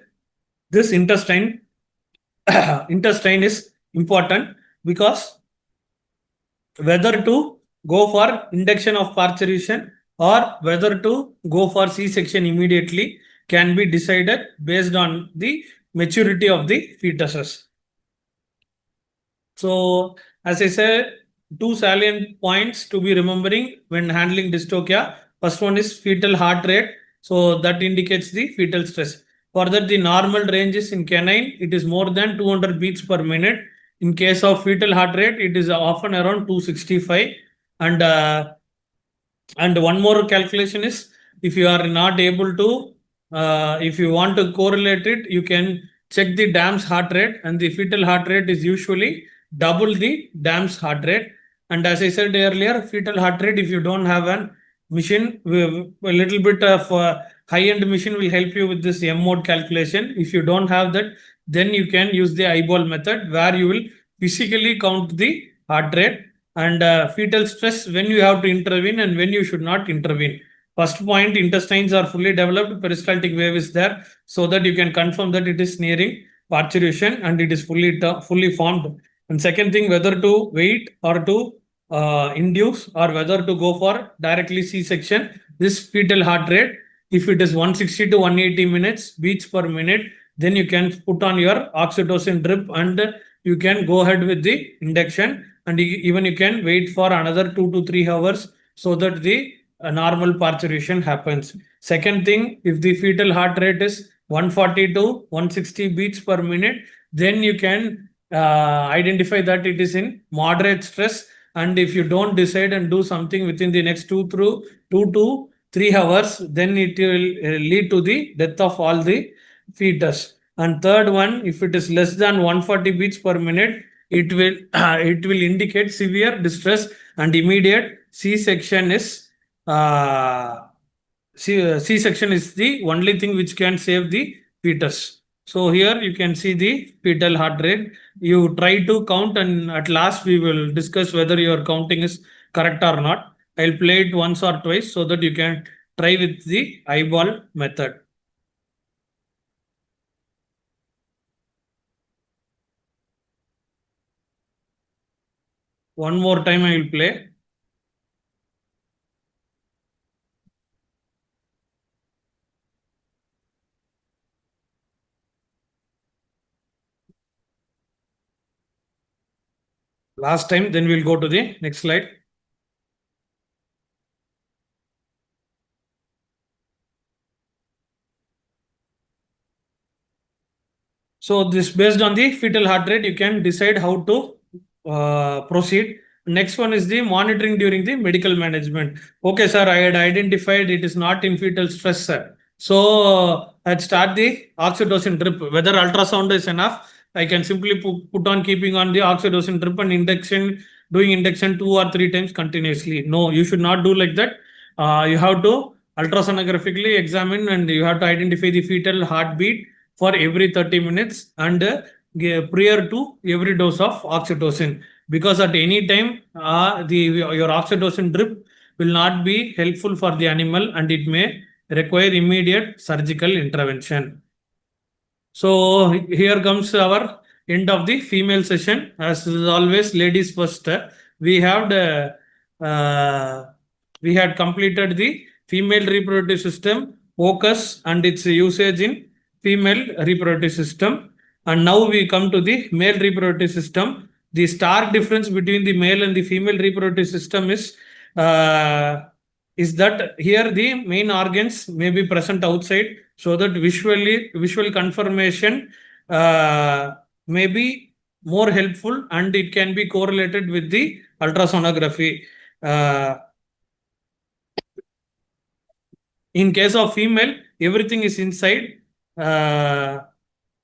Speaker 3: this intestine is important? Because whether to go for induction of parturition or whether to go for C-section immediately can be decided based on the maturity of the fetuses. So, as I said, two salient points to be remembering when handling dystocia. First one is fetal heart rate. So, that indicates the fetal stress. For that, the normal range is in canine, it is more than 200 beats per minute. In case of fetal heart rate, it is often around 265. And one more calculation is, if you are not able to, if you want to correlate it, you can check the dam's heart rate, and the fetal heart rate is usually double the dam's heart rate. And as I said earlier, fetal heart rate, if you don't have a machine, a little bit of high-end machine will help you with this M mode calculation. If you don't have that, then you can use the eyeball method, where you will physically count the heart rate and fetal stress, when you have to intervene and when you should not intervene. First point, intestines are fully developed, peristaltic wave is there, so that you can confirm that it is nearing parturition and it is fully formed. And second thing, whether to wait or to induce, or whether to go for directly C-section, this fetal heart rate, if it is 160 to 180 minutes beats per minute, then you can put on your oxytocin drip and you can go ahead with the induction. And even you can wait for another 2 to 3 hours so that the normal parturition happens. Second thing, if the fetal heart rate is 140 to 160 beats per minute, then you can identify that it is in moderate stress. And if you don't decide and do something within the next 2 to 3 hours, then it will lead to the death of all the fetus. And third one, if it is less than 140 beats per minute, it will indicate severe distress, and immediate C-section is C-section is the only thing which can save the fetus. So here you can see the fetal heart rate. You try to count, and at last we will discuss whether your counting is correct or not. I'll play it once or twice so that you can try with the eyeball method. One more time I will play. Last time, then we'll go to the next slide. So this, based on the fetal heart rate, you can decide how to proceed. Next one is the monitoring during the medical management. Okay, sir, I had identified it is not in fetal stress, sir. So I'd start the oxytocin drip. Whether ultrasound is enough, I can simply put on keeping on the oxytocin drip and induction, doing induction 2 or 3 times continuously. No, you should not do like that. You have to ultrasonographically examine, and you have to identify the fetal heartbeat for every 30 minutes, and prior to every dose of oxytocin, because at any time your oxytocin drip will not be helpful for the animal and it may require immediate surgical intervention. So here comes our end of the female session. As always, ladies first. We have we had completed the female reproductive system focus and its usage in female reproductive system. And now we come to the male reproductive system. The stark difference between the male and the female reproductive system uh, is that here the main organs may be present outside, so that visual confirmation may be more helpful and it can be correlated with the ultrasonography. In case of female, everything is inside.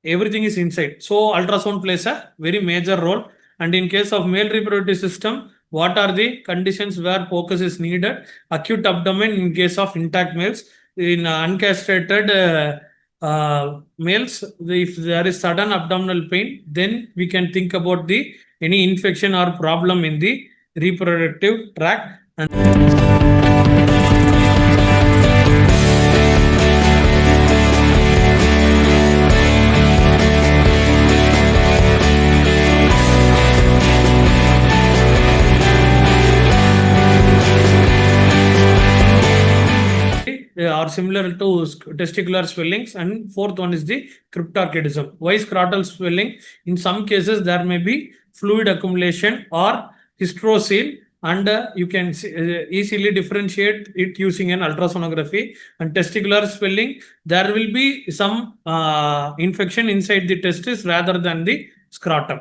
Speaker 3: Everything is inside. So ultrasound plays a very major role. And in case of male reproductive system, what are the conditions where focus is needed? Acute abdomen in case of intact males. In uncastrated males, if there is sudden abdominal pain, then we can think about the any infection or problem in the reproductive tract. Are similar to testicular swellings, and fourth one is the cryptorchidism. Why scrotal swelling? In some cases there may be fluid accumulation or hysterocele, and you can easily differentiate it using an ultrasonography. And testicular swelling, there will be some infection inside the testis rather than the scrotum.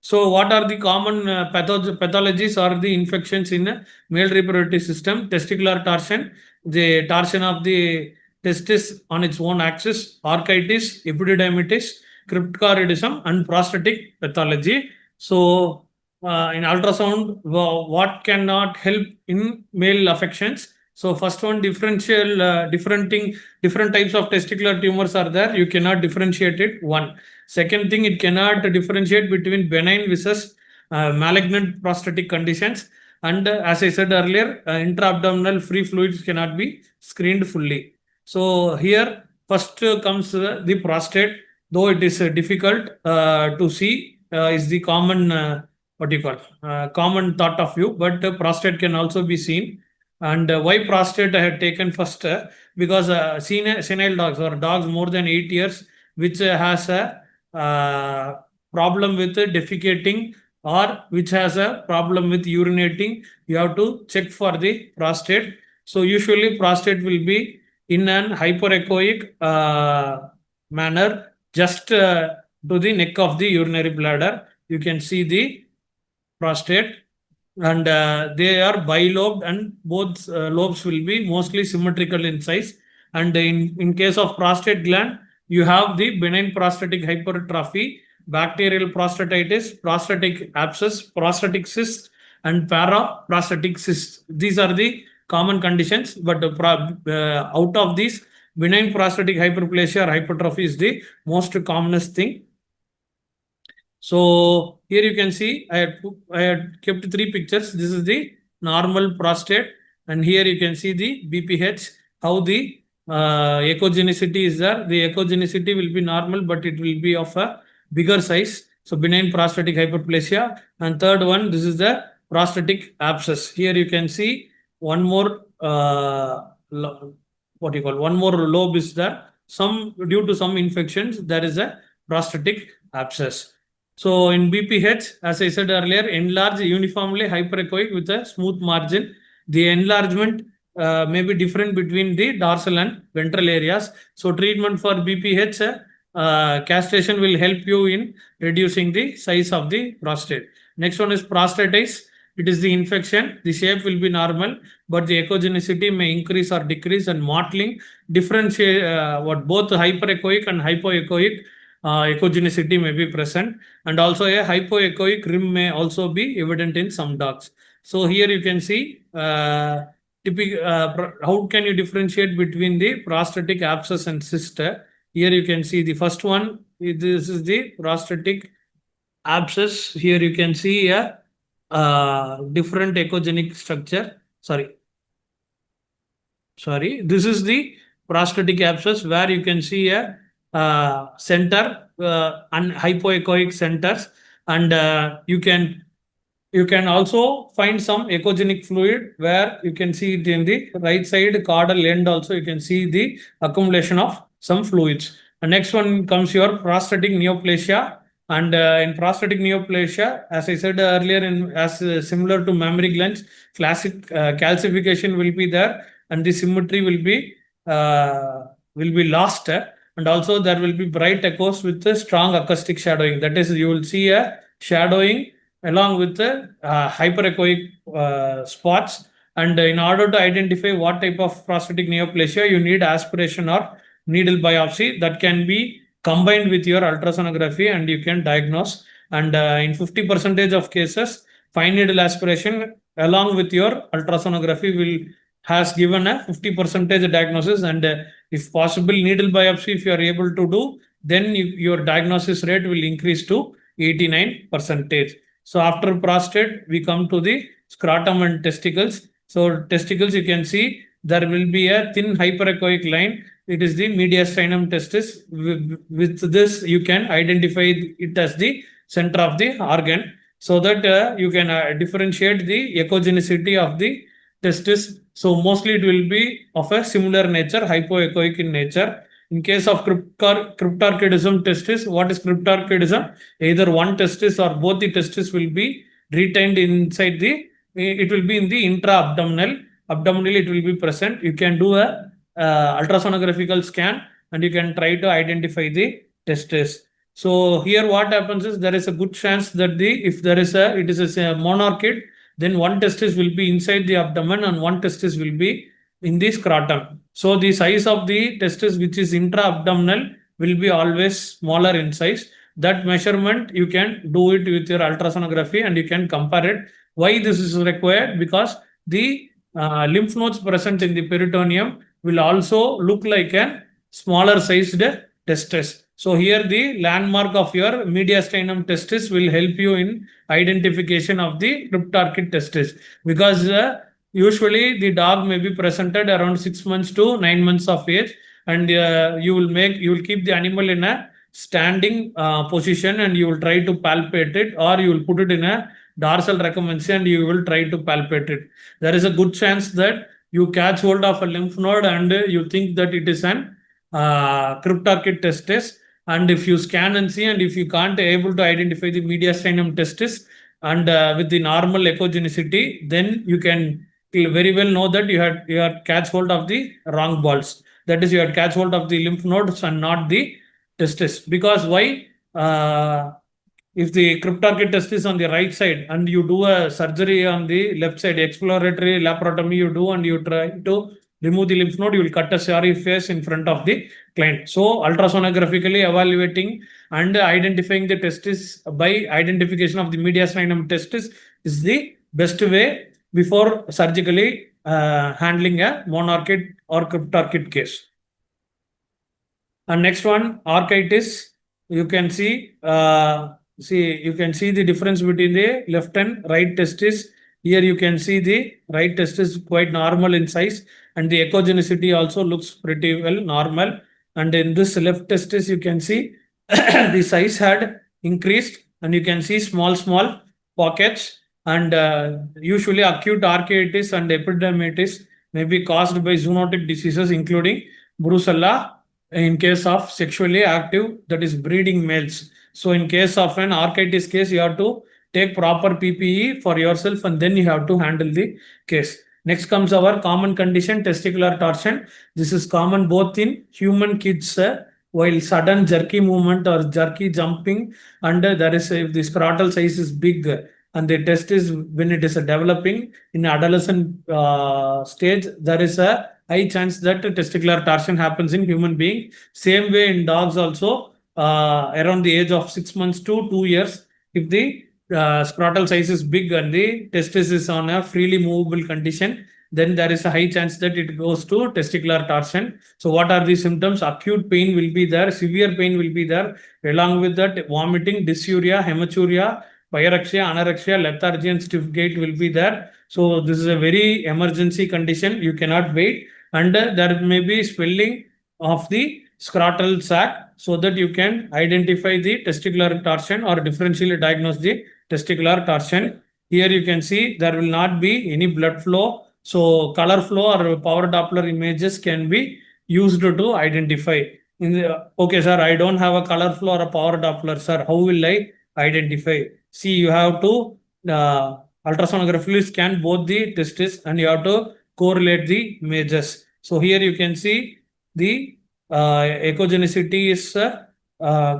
Speaker 3: So what are the common pathologies or the infections in male reproductive system? Testicular torsion, the torsion of the testis on its own axis, orchitis, epididymitis, cryptorchidism, and prostatic pathology. So in ultrasound, what cannot help in male affections? So first one, different types of testicular tumors are there. You cannot differentiate it. One. Second thing, it cannot differentiate between benign versus malignant prostatic conditions. And as I said earlier, intra-abdominal free fluids cannot be screened fully. So here first comes the prostate. Though it is difficult to see, is the common common thought of view, but prostate can also be seen. And why prostate I had taken first? Because senile dogs or dogs more than 8 years, which has a problem with defecating or which has a problem with urinating, you have to check for the prostate. So usually prostate will be in an hyperechoic manner, just to the neck of the urinary bladder. You can see the prostate, and they are bilobed, and both lobes will be mostly symmetrical in size. And in case of prostate gland, you have the benign prostatic hypertrophy, bacterial prostatitis, prostatic abscess, prostatic cyst, and paraprostatic cyst. These are the common conditions, but out of these, benign prostatic hyperplasia or hypertrophy is the most commonest thing. So here you can see I had kept 3 pictures. This is the normal prostate, and here you can see the BPH, how the echogenicity is there. The echogenicity will be normal, but it will be of a bigger size. So benign prostatic hyperplasia. And third one, this is the prostatic abscess. Here you can see one more one more lobe is there. Some due to some infections, there is a prostatic abscess. So in BPH, as I said earlier, enlarge uniformly hyperechoic with a smooth margin. The enlargement may be different between the dorsal and ventral areas. So treatment for BPH, castration will help you in reducing the size of the prostate. Next one is prostatitis. It is the infection. The shape will be normal, but the echogenicity may increase or decrease, and mottling differentiate both hyperechoic and hypoechoic echogenicity may be present, and also a hypoechoic rim may also be evident in some dogs. So here you can see how can you differentiate between the prostatic abscess and cyst. Here you can see the first one. This is the prostatic abscess. Here you can see a different echogenic structure. Sorry, this is the prostatic abscess where you can see a center and hypoechoic centers, and you can also find some echogenic fluid where you can see it in the right side caudal end. Also, you can see the accumulation of some fluids. The next one comes your prostatic neoplasia. And in prostatic neoplasia, as I said earlier, as similar to mammary glands, classic calcification will be there, and the symmetry will be lost. And also there will be bright echoes with a strong acoustic shadowing. That is, you will see a shadowing along with the hyperechoic spots. And in order to identify what type of prostatic neoplasia, you need aspiration or needle biopsy that can be combined with your ultrasonography, and you can diagnose. And in 50% of cases, fine needle aspiration along with your ultrasonography will has given a 50% diagnosis. And if possible, needle biopsy, if you are able to do, then your diagnosis rate will increase to 89%. So after prostate, we come to the scrotum and testicles. So testicles, you can see there will be a thin hyperechoic line. It is the mediastinum testis. With this, you can identify it as the center of the organ, so that you can differentiate the echogenicity of the testis. So mostly it will be of a similar nature, hypoechoic in nature. In case of cryptorchidism testis, what is cryptorchidism? Either one testis or both the testis will be retained inside it will be in the intra-abdominal. Abdominal it will be present. You can do a ultrasonographical scan, and you can try to identify the testis. So here what happens is there is a good chance that if there is it is a monarchid, then one testis will be inside the abdomen and one testis will be in the scrotum. So the size of the testis which is intra-abdominal will be always smaller in size. That measurement you can do it with your ultrasonography, and you can compare it. Why this is required? Because the lymph nodes present in the peritoneum will also look like a smaller sized testis. So here the landmark of your mediastinum testis will help you in identification of the cryptorchid testis, because usually the dog may be presented around 6 months to 9 months of age, and you will keep the animal in a standing position, and you will try to palpate it, or you will put it in a dorsal recumbency and you will try to palpate it. There is a good chance that you catch hold of a lymph node and you think that it is an cryptorchid testis. And if you scan and see, and if you can't able to identify the mediastinum testis and with the normal echogenicity, then you can very well know that you had catch hold of the wrong balls. That is, you had catch hold of the lymph nodes and not the testis. Because why? If the cryptorchid testis on the right side and you do a surgery on the left side, exploratory laparotomy you do, and you try to remove the lymph node, you will cut a sorry face in front of the client. So ultrasonographically evaluating and identifying the testis by identification of the mediastinum testis is the best way before surgically handling a monarchid or cryptorchid case. And next one, architis. You can see the difference between the left and right testis. Here you can see the right testis quite normal in size, and the echogenicity also looks pretty well normal. And in this left testis, you can see the size had increased, and you can see small pockets. And usually acute architis and epidermitis may be caused by zoonotic diseases, including brucella in case of sexually active, that is breeding males. So in case of an architis case, you have to take proper PPE for yourself, and then you have to handle the case. Next comes our common condition, testicular torsion. This is common both in human kids while sudden jerky movement or jerky jumping, and there is if the scrotal size is big and the testis when it is developing in adolescent stage, there is a high chance that testicular torsion happens in human being. Same way in dogs also, around the age of 6 months to 2 years, if the scrotal size is big and the testis is on a freely movable condition, then there is a high chance that it goes to testicular torsion. So what are the symptoms? Acute pain will be there, severe pain will be there, along with that vomiting, dysuria, hematuria, pyrexia, anorexia, lethargy and stiff gait will be there. So this is a very emergency condition. You cannot wait, and there may be swelling of the scrotal sac, so that you can identify the testicular torsion or differentially diagnose the testicular torsion. Here you can see there will not be any blood flow. So color flow or power Doppler images can be used to identify. Okay, sir, I don't have a color flow or a power Doppler, sir. How will I identify? See, you have to ultrasonography scan both the testes and you have to correlate the images. So here you can see the echogenicity is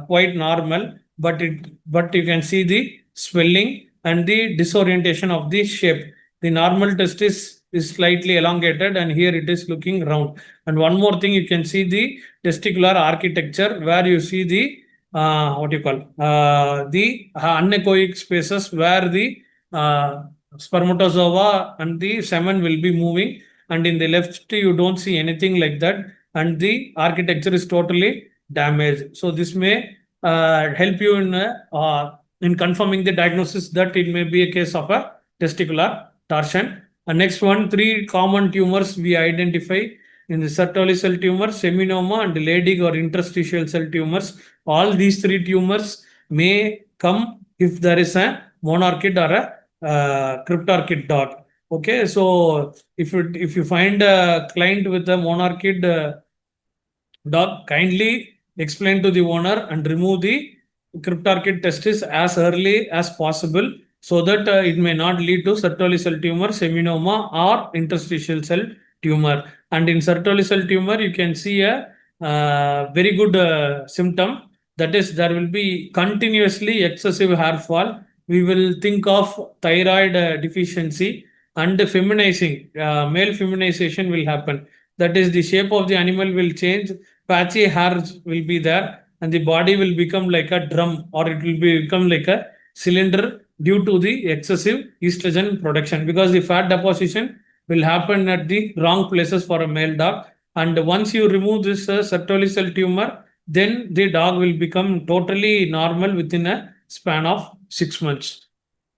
Speaker 3: quite normal, but you can see the swelling and the disorientation of the shape. The normal testis is slightly elongated, and here it is looking round. And one more thing, you can see the testicular architecture where you see the what you call the anechoic spaces where the spermatozoa and the semen will be moving, and in the left you don't see anything like that, and the architecture is totally damaged. So this may help you in confirming the diagnosis that it may be a case of a testicular torsion. And next one, 3 common tumors we identify in the Sertoli cell tumor, seminoma, and Leydig or interstitial cell tumors. All these 3 tumors may come if there is a monarchid or a cryptorchid dot. Okay, so if you find a client with a monarchid dog, kindly explain to the owner and remove the cryptorchid testis as early as possible, so that it may not lead to Sertoli cell tumor, seminoma, or interstitial cell tumor. And in Sertoli cell tumor, you can see a very good symptom, that is, there will be continuously excessive hair fall. We will think of thyroid deficiency, and feminizing, male feminization will happen. That is, the shape of the animal will change, patchy hairs will be there, and the body will become like a drum, or it will become like a cylinder due to the excessive estrogen production, because the fat deposition will happen at the wrong places for a male dog. And once you remove this Sertoli cell tumor, then the dog will become totally normal within a span of 6 months.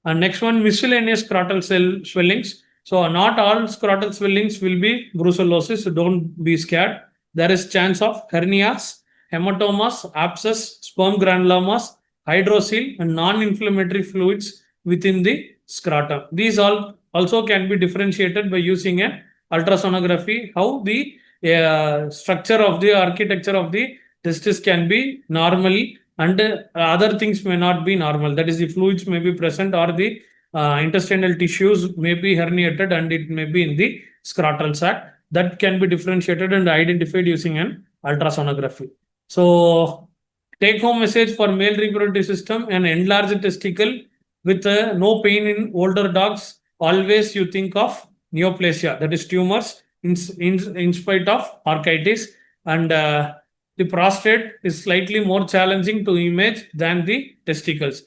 Speaker 3: And next one, miscellaneous scrotal cell swellings. So not all scrotal swellings will be brucellosis. So don't be scared. There is chance of hernias, hematomas, abscess, sperm granulomas, hydrocele, and non-inflammatory fluids within the scrotum. These all also can be differentiated by using an ultrasonography. How the structure of the architecture of the testis can be normal, and other things may not be normal. That is, the fluids may be present, or the intestinal tissues may be herniated, and it may be in the scrotal sac. That can be differentiated and identified using an ultrasonography. So, take home message for male reproductive system: an enlarged testicle with no pain in older dogs. Always you think of neoplasia, that is tumors in spite of architis. And the prostate is slightly more challenging to image than the testicles,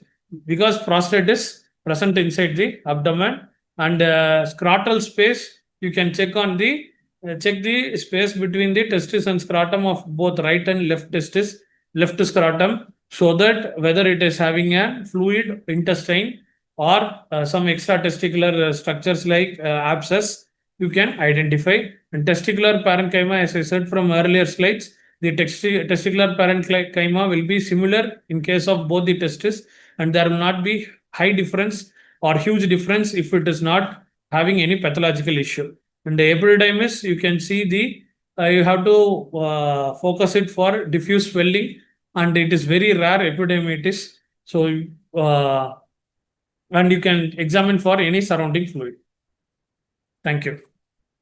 Speaker 3: because prostate is present inside the abdomen. And scrotal space, you can check on the check the space between the testis and scrotum of both right and left testis, left scrotum, so that whether it is having a fluid intestine or some extra testicular structures like abscess, you can identify. And testicular parenchyma, as I said from earlier slides, the testicular parenchyma will be similar in case of both the testes, and there will not be high difference or huge difference if it is not having any pathological issue. And the epididymis, you can see the you have to focus it for diffuse swelling, and it is very rare epididymitis. So and you can examine for any surrounding fluid. Thank you.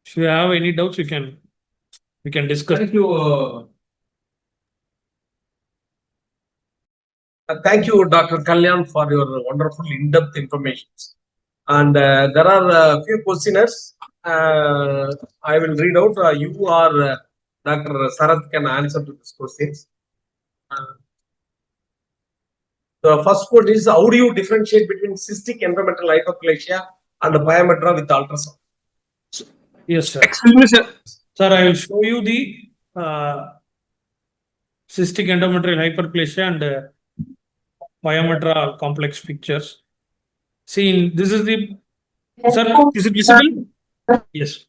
Speaker 3: If you have any doubts, we can discuss.
Speaker 2: Thank you. Thank you, Dr. Kalyan, for your wonderful in-depth information. And there are a few questioners. I will read out. You or Dr. Sarath can answer to these questions. The first question is: how do you differentiate between cystic endometrial hyperplasia and Pyometra with ultrasound?
Speaker 3: Yes, sir.
Speaker 2: Excuse me, sir.
Speaker 3: Sir, I will show you the cystic endometrial hyperplasia and Pyometra complex pictures. See, this is the, sir, is it visible? Yes.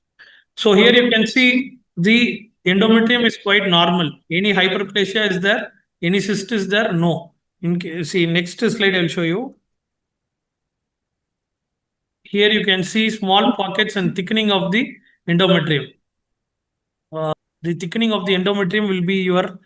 Speaker 3: So here you can see the endometrium is quite normal. Any hyperplasia is there? Any cyst is there? No. See, next slide I will show you. Here you can see small pockets and thickening of the endometrium. The thickening of the endometrium will be your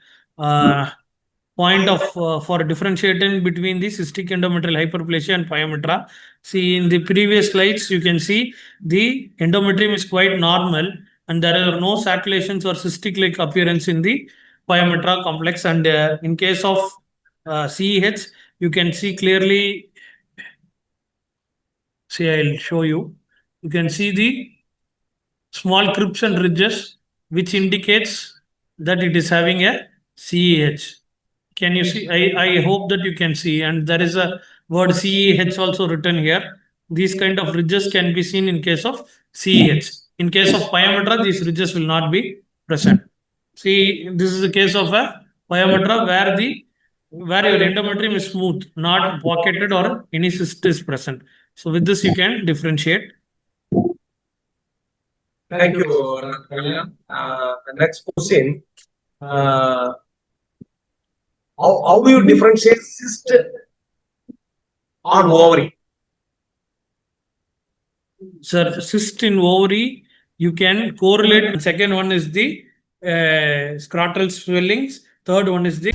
Speaker 3: point of for differentiating between the cystic endometrial hyperplasia and pyometra. See, in the previous slides, you can see the endometrium is quite normal and there are no circulations or cystic-like appearance in the pyometra complex. And in case of CEH, you can see clearly. See, I'll show you. You can see the small crypts and ridges, which indicates that it is having a CEH. Can you see? I hope that you can see. And there is a word CEH also written here. These kind of ridges can be seen in case of CEH. In case of pyometra, these ridges will not be present. See, this is the case of a pyometra where your endometrium is smooth, not pocketed or any cyst is present. So with this, you can differentiate.
Speaker 2: Thank you, Dr. Kalyan. The next question. How do you differentiate cyst on ovary?
Speaker 3: Sir, cyst in ovary, you can correlate. Second one is the scrotal swellings. Third one is the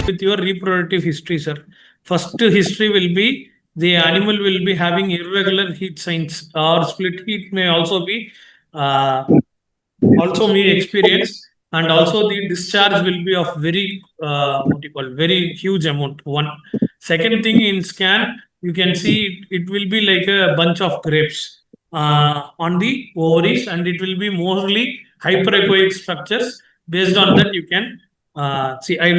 Speaker 3: with your reproductive history, sir. First history will be the animal will be having irregular heat signs or split heat may also be also may experience, and also the discharge will be of very what you call very huge amount. One second thing in scan you can see it will be like a bunch of grapes on the ovaries, and it will be mostly hyperechoic structures. Based on that, you can see. I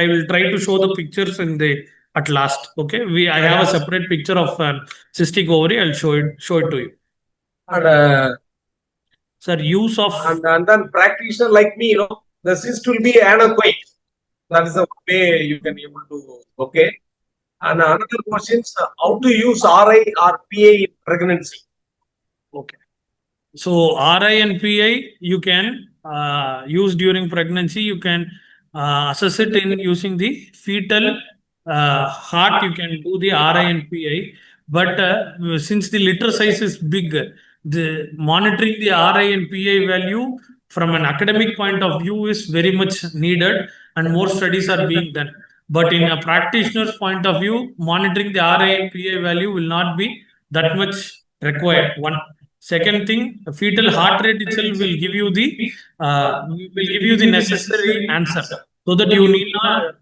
Speaker 3: will try to show the pictures in the at last. Okay, I have a separate picture of cystic ovary. I'll show it to you.
Speaker 2: And
Speaker 3: Sir, use of
Speaker 2: and then practitioner like me, the cyst will be anechoic. That is the way you can able to. Okay. And another question is how to use RI or PI in pregnancy.
Speaker 3: Okay. So RI and PI you can use during pregnancy. You can assess it in using the fetal heart. You can do the RI and PI. But since the litter size is big, the monitoring the RI and PI value from an academic point of view is very much needed, and more studies are being done. But in a practitioner's point of view, monitoring the RI and PI value will not be that much required. One. Second thing, fetal heart rate itself will give you the necessary answer, so that you need not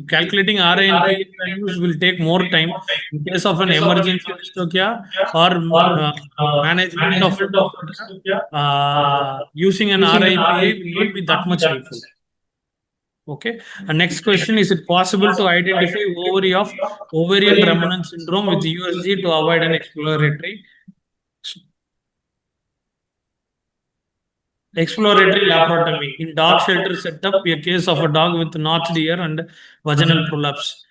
Speaker 3: calculating RI and PI values will take more time. In case of an emergency dystocia or management of using an RI PI will not be that much helpful. Okay. And next question, is it possible to identify ovarian remnant syndrome with USG to avoid an exploratory laparotomy in dog shelter setup? A case of a dog with notched ear and vaginal prolapse.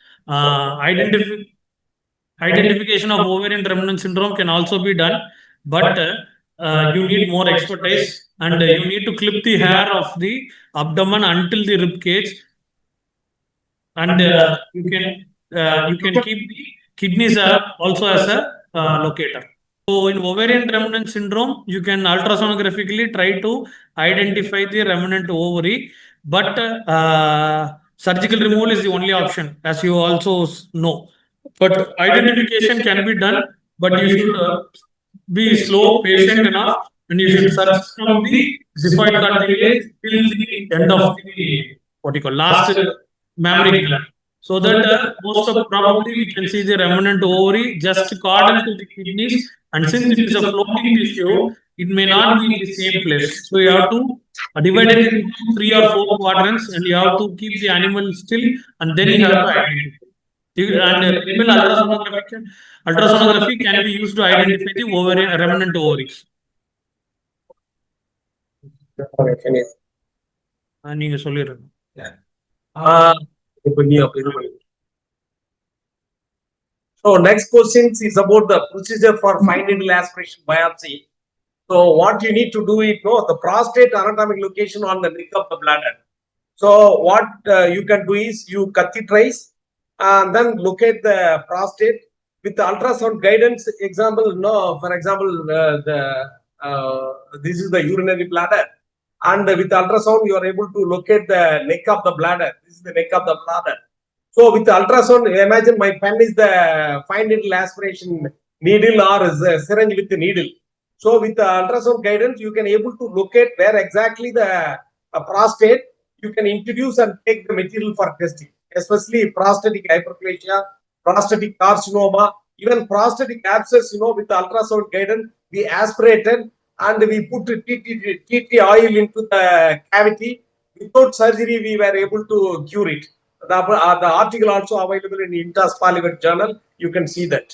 Speaker 3: Identification of ovarian remnant syndrome can also be done, but you need more expertise, and you need to clip the hair of the abdomen until the rib cage, and you can keep the kidneys also as a locator. So in ovarian remnant syndrome, you can ultrasonographically try to identify the remnant ovary, but surgical removal is the only option, as you also know. But identification can be done, but you should be slow, patient enough, and you should search from the xiphoid cartilage till the end of the what you call last mammary gland. so that most of probably we can see the remnant ovary just caudal to the kidneys, and since it is a floating tissue, it may not be in the same place. So you have to divide it into 3 or 4 quadrants, and you have to keep the animal still, and then you have to identify. And penible ultrasonography can be used to identify the ovary, remnant ovaries. நீங்க சொல்லிடுங்க.
Speaker 2: So next question is about the procedure for fine needle aspiration biopsy. So what you need to do is know the prostate anatomic location on the neck of the bladder. So what you can do is you catheterize and then locate the prostate with the ultrasound guidance. Example, no, for example, this is the urinary bladder, and with the ultrasound you are able to locate the neck of the bladder. This is the neck of the bladder. So with the ultrasound, imagine my pen is the fine needle aspiration needle or is a syringe with the needle. So with the ultrasound guidance, you can able to locate where exactly the prostate. You can introduce and take the material for testing, especially prostatic hyperplasia, prostatic carcinoma, even prostatic abscess. With the ultrasound guidance, we aspirated and we put TT oil into the cavity. Without surgery, we were able to cure it. The article also available in Intas Parliament Journal. You can see that.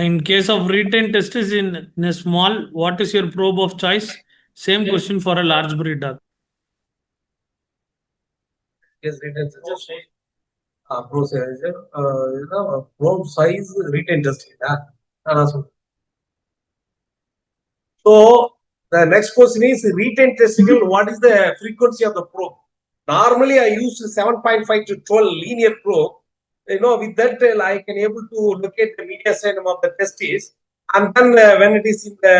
Speaker 3: In case of retained testes in a small, what is your probe of choice? Same question for a large breed dog.
Speaker 2: Yes, retained testes. Procedure, probe size, retained testes. So the next question is retained testicle. What is the frequency of the probe? Normally, I use 7.5 to 12 linear probe. With that, I can able to locate the mediastinum of the testis, and then when it is in the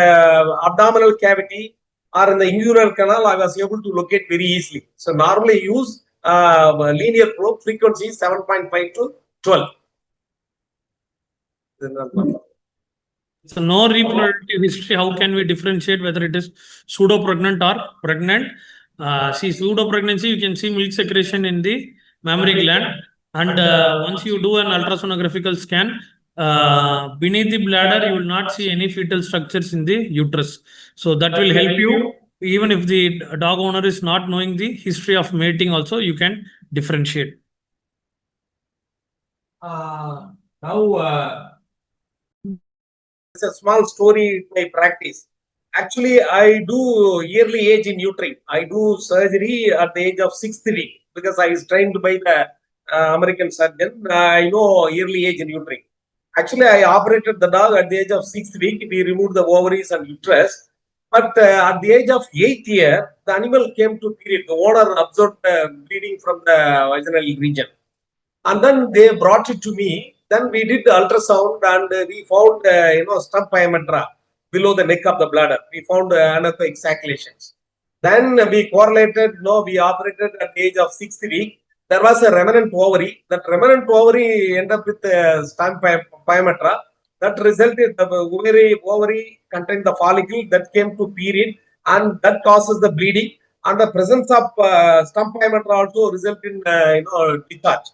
Speaker 2: abdominal cavity or in the inguinal canal, I was able to locate very easily. So normally use linear probe, frequency 7.5 to 12.
Speaker 3: So no reproductive history. How can we differentiate whether it is pseudo-pregnant or pregnant? See, pseudo-pregnancy, you can see milk secretion in the mammary gland, and once you do an ultrasonographical scan, beneath the bladder, you will not see any fetal structures in the uterus. So that will help you. Even if the dog owner is not knowing the history of mating, also you can differentiate.
Speaker 2: Now, it's a small story in my practice. Actually, I do yearly age in uterine. I do surgery at the age of 6th week because I was trained by the American surgeon. I know yearly age in uterine. Actually, I operated the dog at the age of 6th week. We removed the ovaries and uterus. But at the age of 8th year, the animal came to period. The owner observed bleeding from the vaginal region. And then they brought it to me. Then we did the ultrasound and we found, stump Pyometra below the neck of the bladder. We found anechoic circulations. Then we correlated, we operated at the age of 6th week. There was a remnant ovary. That remnant ovary ended up with stump Pyometra. That resulted, the ovary contained the follicle that came to period, and that causes the bleeding. And the presence of stump Pyometra also result in, discharge.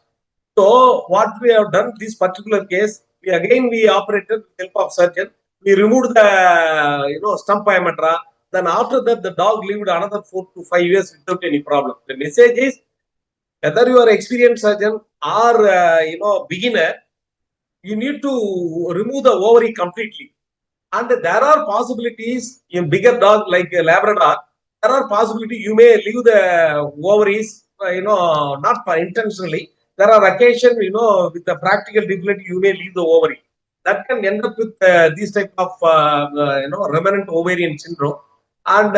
Speaker 2: So what we have done this particular case, we operated with help of surgeon. We removed the stump Pyometra. Then after that, the dog lived another 4 to 5 years without any problem. The message is whether you are experienced surgeon or beginner, you need to remove the ovary completely. And there are possibilities in bigger dog like a Labrador. There are possibilities you may leave the ovaries, not intentionally. There are occasions, with the practical difficulty, you may leave the ovary. That can end up with this type of, remnant ovarian syndrome. And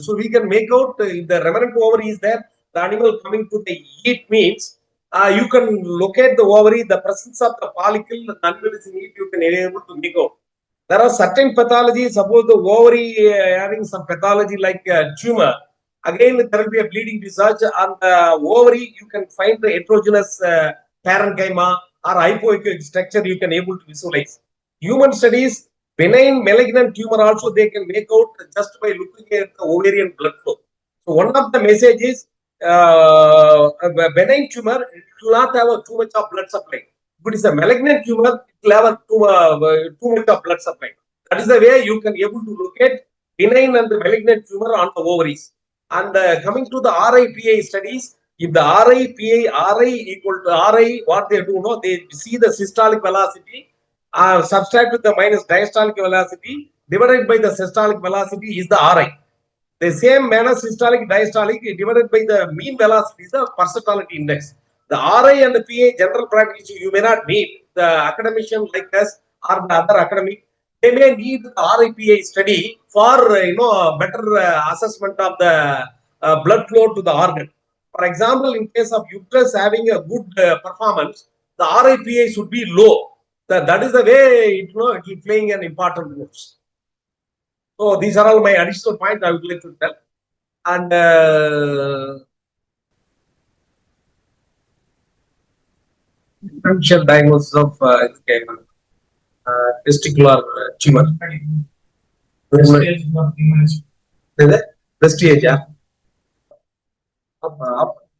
Speaker 2: so we can make out if the remnant ovary is there, the animal coming to the heat means you can locate the ovary, the presence of the follicle, the animal is in heat, you can be able to make out. There are certain pathologies, suppose the ovary having some pathology like tumor. Again, there will be a bleeding discharge on the ovary. You can find the heterogeneous parenchyma or hypoechoic structure you can able to visualize. Human studies, benign malignant tumor also they can make out just by looking at the ovarian blood flow. So one of the messages, a benign tumor, it will not have too much of blood supply. If it is a malignant tumor, it will have too much of blood supply. That is the way you can able to locate benign and malignant tumor on the ovaries. And coming to the RIPA studies, if the RI equal to RI, what they do, no, they see the systolic velocity, subtract with the minus diastolic velocity, divided by the systolic velocity is the RI. The same manner systolic diastolic divided by the mean velocity is the percentility index. The RI and the PA general practice you may not need. The academician like us or the other academic, they may need the RIPA study for better assessment of the blood flow to the organ. For example, in case of uterus having a good performance, the RIPA should be low. That is the way it will playing an important role. So these are all my additional points I would like to tell. And differential diagnosis of testicular tumor. Best age, yeah.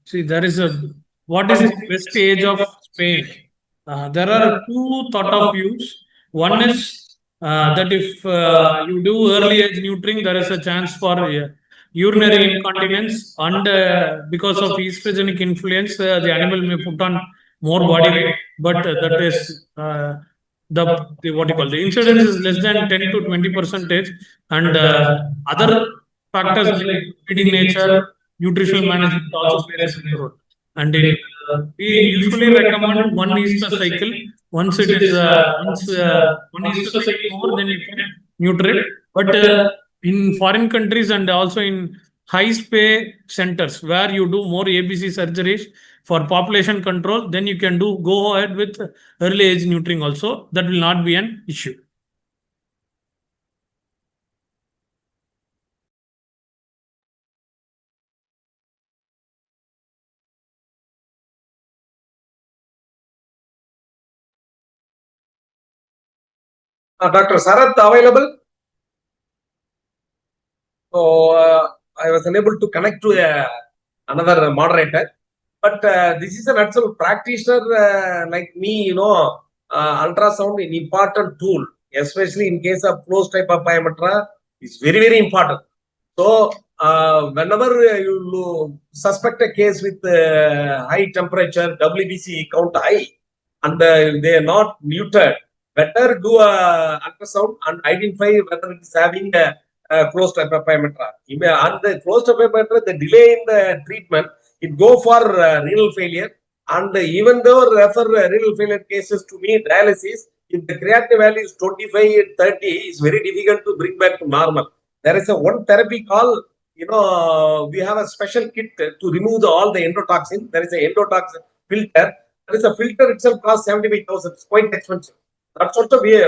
Speaker 3: See, there is what is the best age of Spain? There are two thought of views. One is that if you do early age neutering, there is a chance for urinary incontinence, and because of estrogenic influence, the animal may put on more body weight, but that is the what you call the incidence is less than 10 to 20%, and other factors like feeding nature, nutritional management also plays a role. And in, we usually recommend one Easter cycle. Once it is one Easter cycle over, then you can nutrate. But in foreign countries and also in high pay centers where you do more ABC surgeries for population control, then you can go ahead with early age neutering also. That will not be an issue.
Speaker 2: Dr. Sarath available? So I was unable to connect to another moderator. But this is an actual practitioner like me, ultrasound an important tool, especially in case of closed type of pyometra, is very, very important. So whenever you suspect a case with high temperature, WBC count high, and they are not neutered, better do a ultrasound and identify whether it is having a closed type of pyometra. And the closed type of pyometra, the delay in the treatment, it go for renal failure. And even though refer renal failure cases to me dialysis, if the creatinine value is 25 and 30, it's very difficult to bring back to normal. There is a one therapy called, we have a special kit to remove all the endotoxin. There is an endotoxin filter. There is a filter itself costs 75,000. It's quite expensive. That's also we,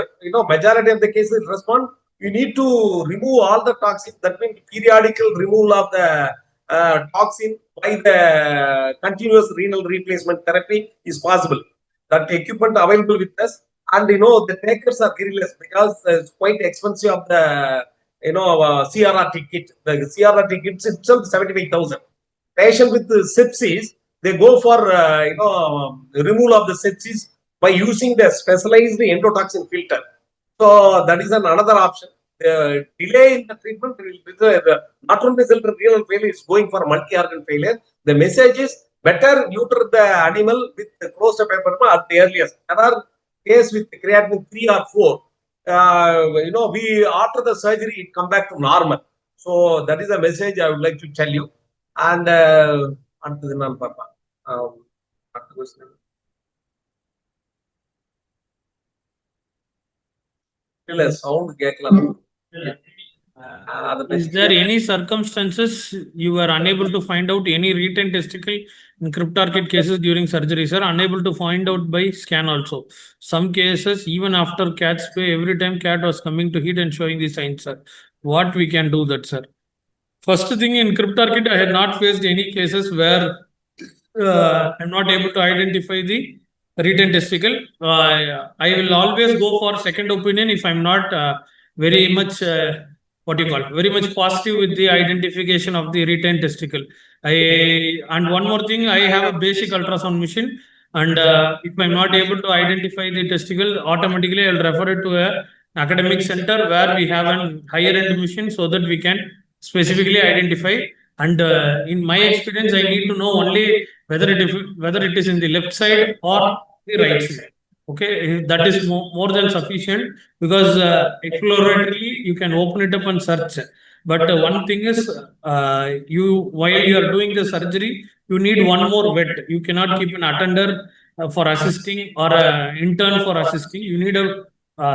Speaker 2: majority of the cases respond. You need to remove all the toxin. That means periodical removal of the toxin by the continuous renal replacement therapy is possible. That equipment available with us, and the takers are very less because it's quite expensive of the CRRT kit. The CRRT kit itself 75,000. Patient with sepsis, they go for removal of the sepsis by using the specialized endotoxin filter. So that is another option. The delay in the treatment will not only result in renal failure, is going for multi-organ failure. The message is better neuter the animal with the closed pyometra at the earliest. There are cases with creatinine 3 or 4. We after the surgery it come back to normal. So that is a message I would like to tell you. And sound
Speaker 3: is there any circumstances you were unable to find out any retained testicle in cryptarchid cases during surgery, sir? Unable to find out by scan also. Some cases, even after cat spray, every time cat was coming to hit and showing the signs, sir. What we can do that, sir? First thing, in cryptarchid, I had not faced any cases where I'm not able to identify the retained testicle. I will always go for second opinion if I'm not very much very much positive with the identification of the retained testicle. And one more thing, I have a basic ultrasound machine, and if I'm not able to identify the testicle, automatically I'll refer it to a academic center where we have an higher end machine so that we can specifically identify. And in my experience, I need to know only whether it is in the left side or the right side. Okay, that is more than sufficient, because exploratory you can open it up and search. But one thing is, while you are doing the surgery, you need one more vet. You cannot keep an attender for assisting or an intern for assisting. You need a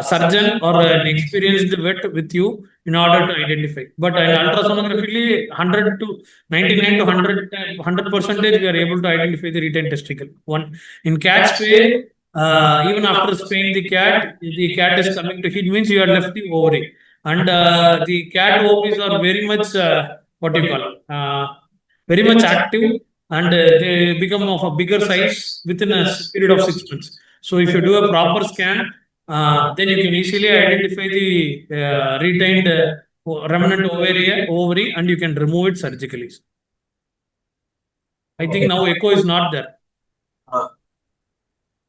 Speaker 3: surgeon or an experienced vet with you in order to identify. But in ultrasonography, 100 to 99 to 100 percentage, we are able to identify the retained testicle. One in cat spay, even after spaying the cat is coming to heat, means you are left the ovary. And the cat ovaries are very much, what you call, very much active, and they become of a bigger size within a period of 6 months. So if you do a proper scan, then you can easily identify the retained remnant ovary, and you can remove it surgically. I think now echo is not there.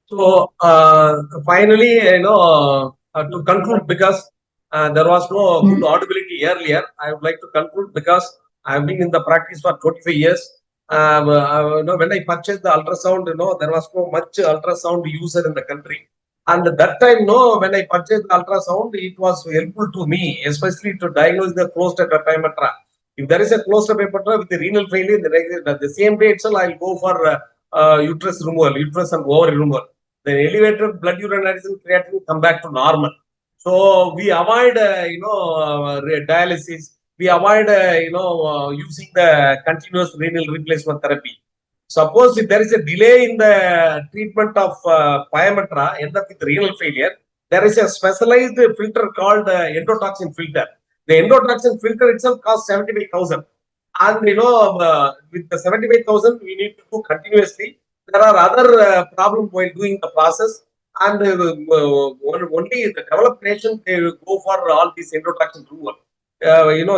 Speaker 2: So finally, to conclude, because there was no good audibility earlier, I would like to conclude because I have been in the practice for 25 years. When I purchased the ultrasound, there was no much ultrasound user in the country. And at that time, when I purchased the ultrasound, it was helpful to me, especially to diagnose the closed Pyometra. If there is a closed Pyometra with the renal failure, the same day itself, I'll go for uterus removal, uterus and ovary removal. The elevated blood urinase and creatinine come back to normal. So we avoid, dialysis. We avoid, using the continuous renal replacement therapy. Suppose if there is a delay in the treatment of Pyometra, end up with renal failure, there is a specialized filter called endotoxin filter. The endotoxin filter itself costs 75,000. And with the 75,000, we need to do continuously. There are other problems while doing the process, and only the developed nation they go for all these endotoxin removal.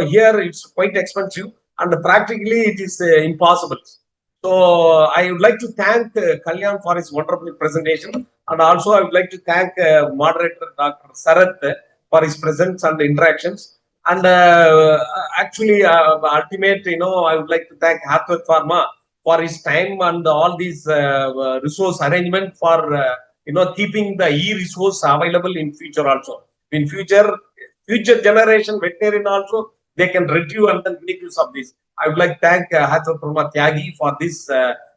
Speaker 2: Here it's quite expensive, and practically it is impossible. So I would like to thank Kalyan for his wonderful presentation, and also I would like to thank moderator Dr. Sarath for his presence and interaction. And actually, ultimate, I would like to thank Hatvet PHARMA for his time and all these resource arrangement for keeping the e-resource available in future also. In future generation veterinarian also, they can review and then make use of this. I would like to thank Hatvet PHARMA Tyagi for this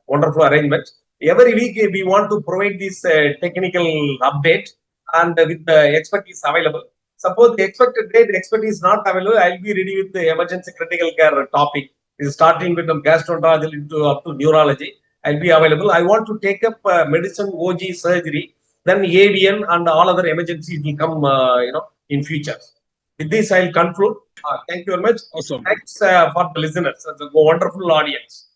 Speaker 2: wonderful arrangement. Every week we want to provide this technical update, and with the expertise available. Suppose the expected date, the expert is not available, I'll be ready with the emergency critical care topic. Is starting with gastroenterology up to neurology. I'll be available. I want to take up medicine, OG, surgery, then AVN and all other emergencies will come, in future. With this, I'll conclude. Thank you very much.
Speaker 4: Awesome.
Speaker 2: Thanks for the listeners. It's a wonderful audience.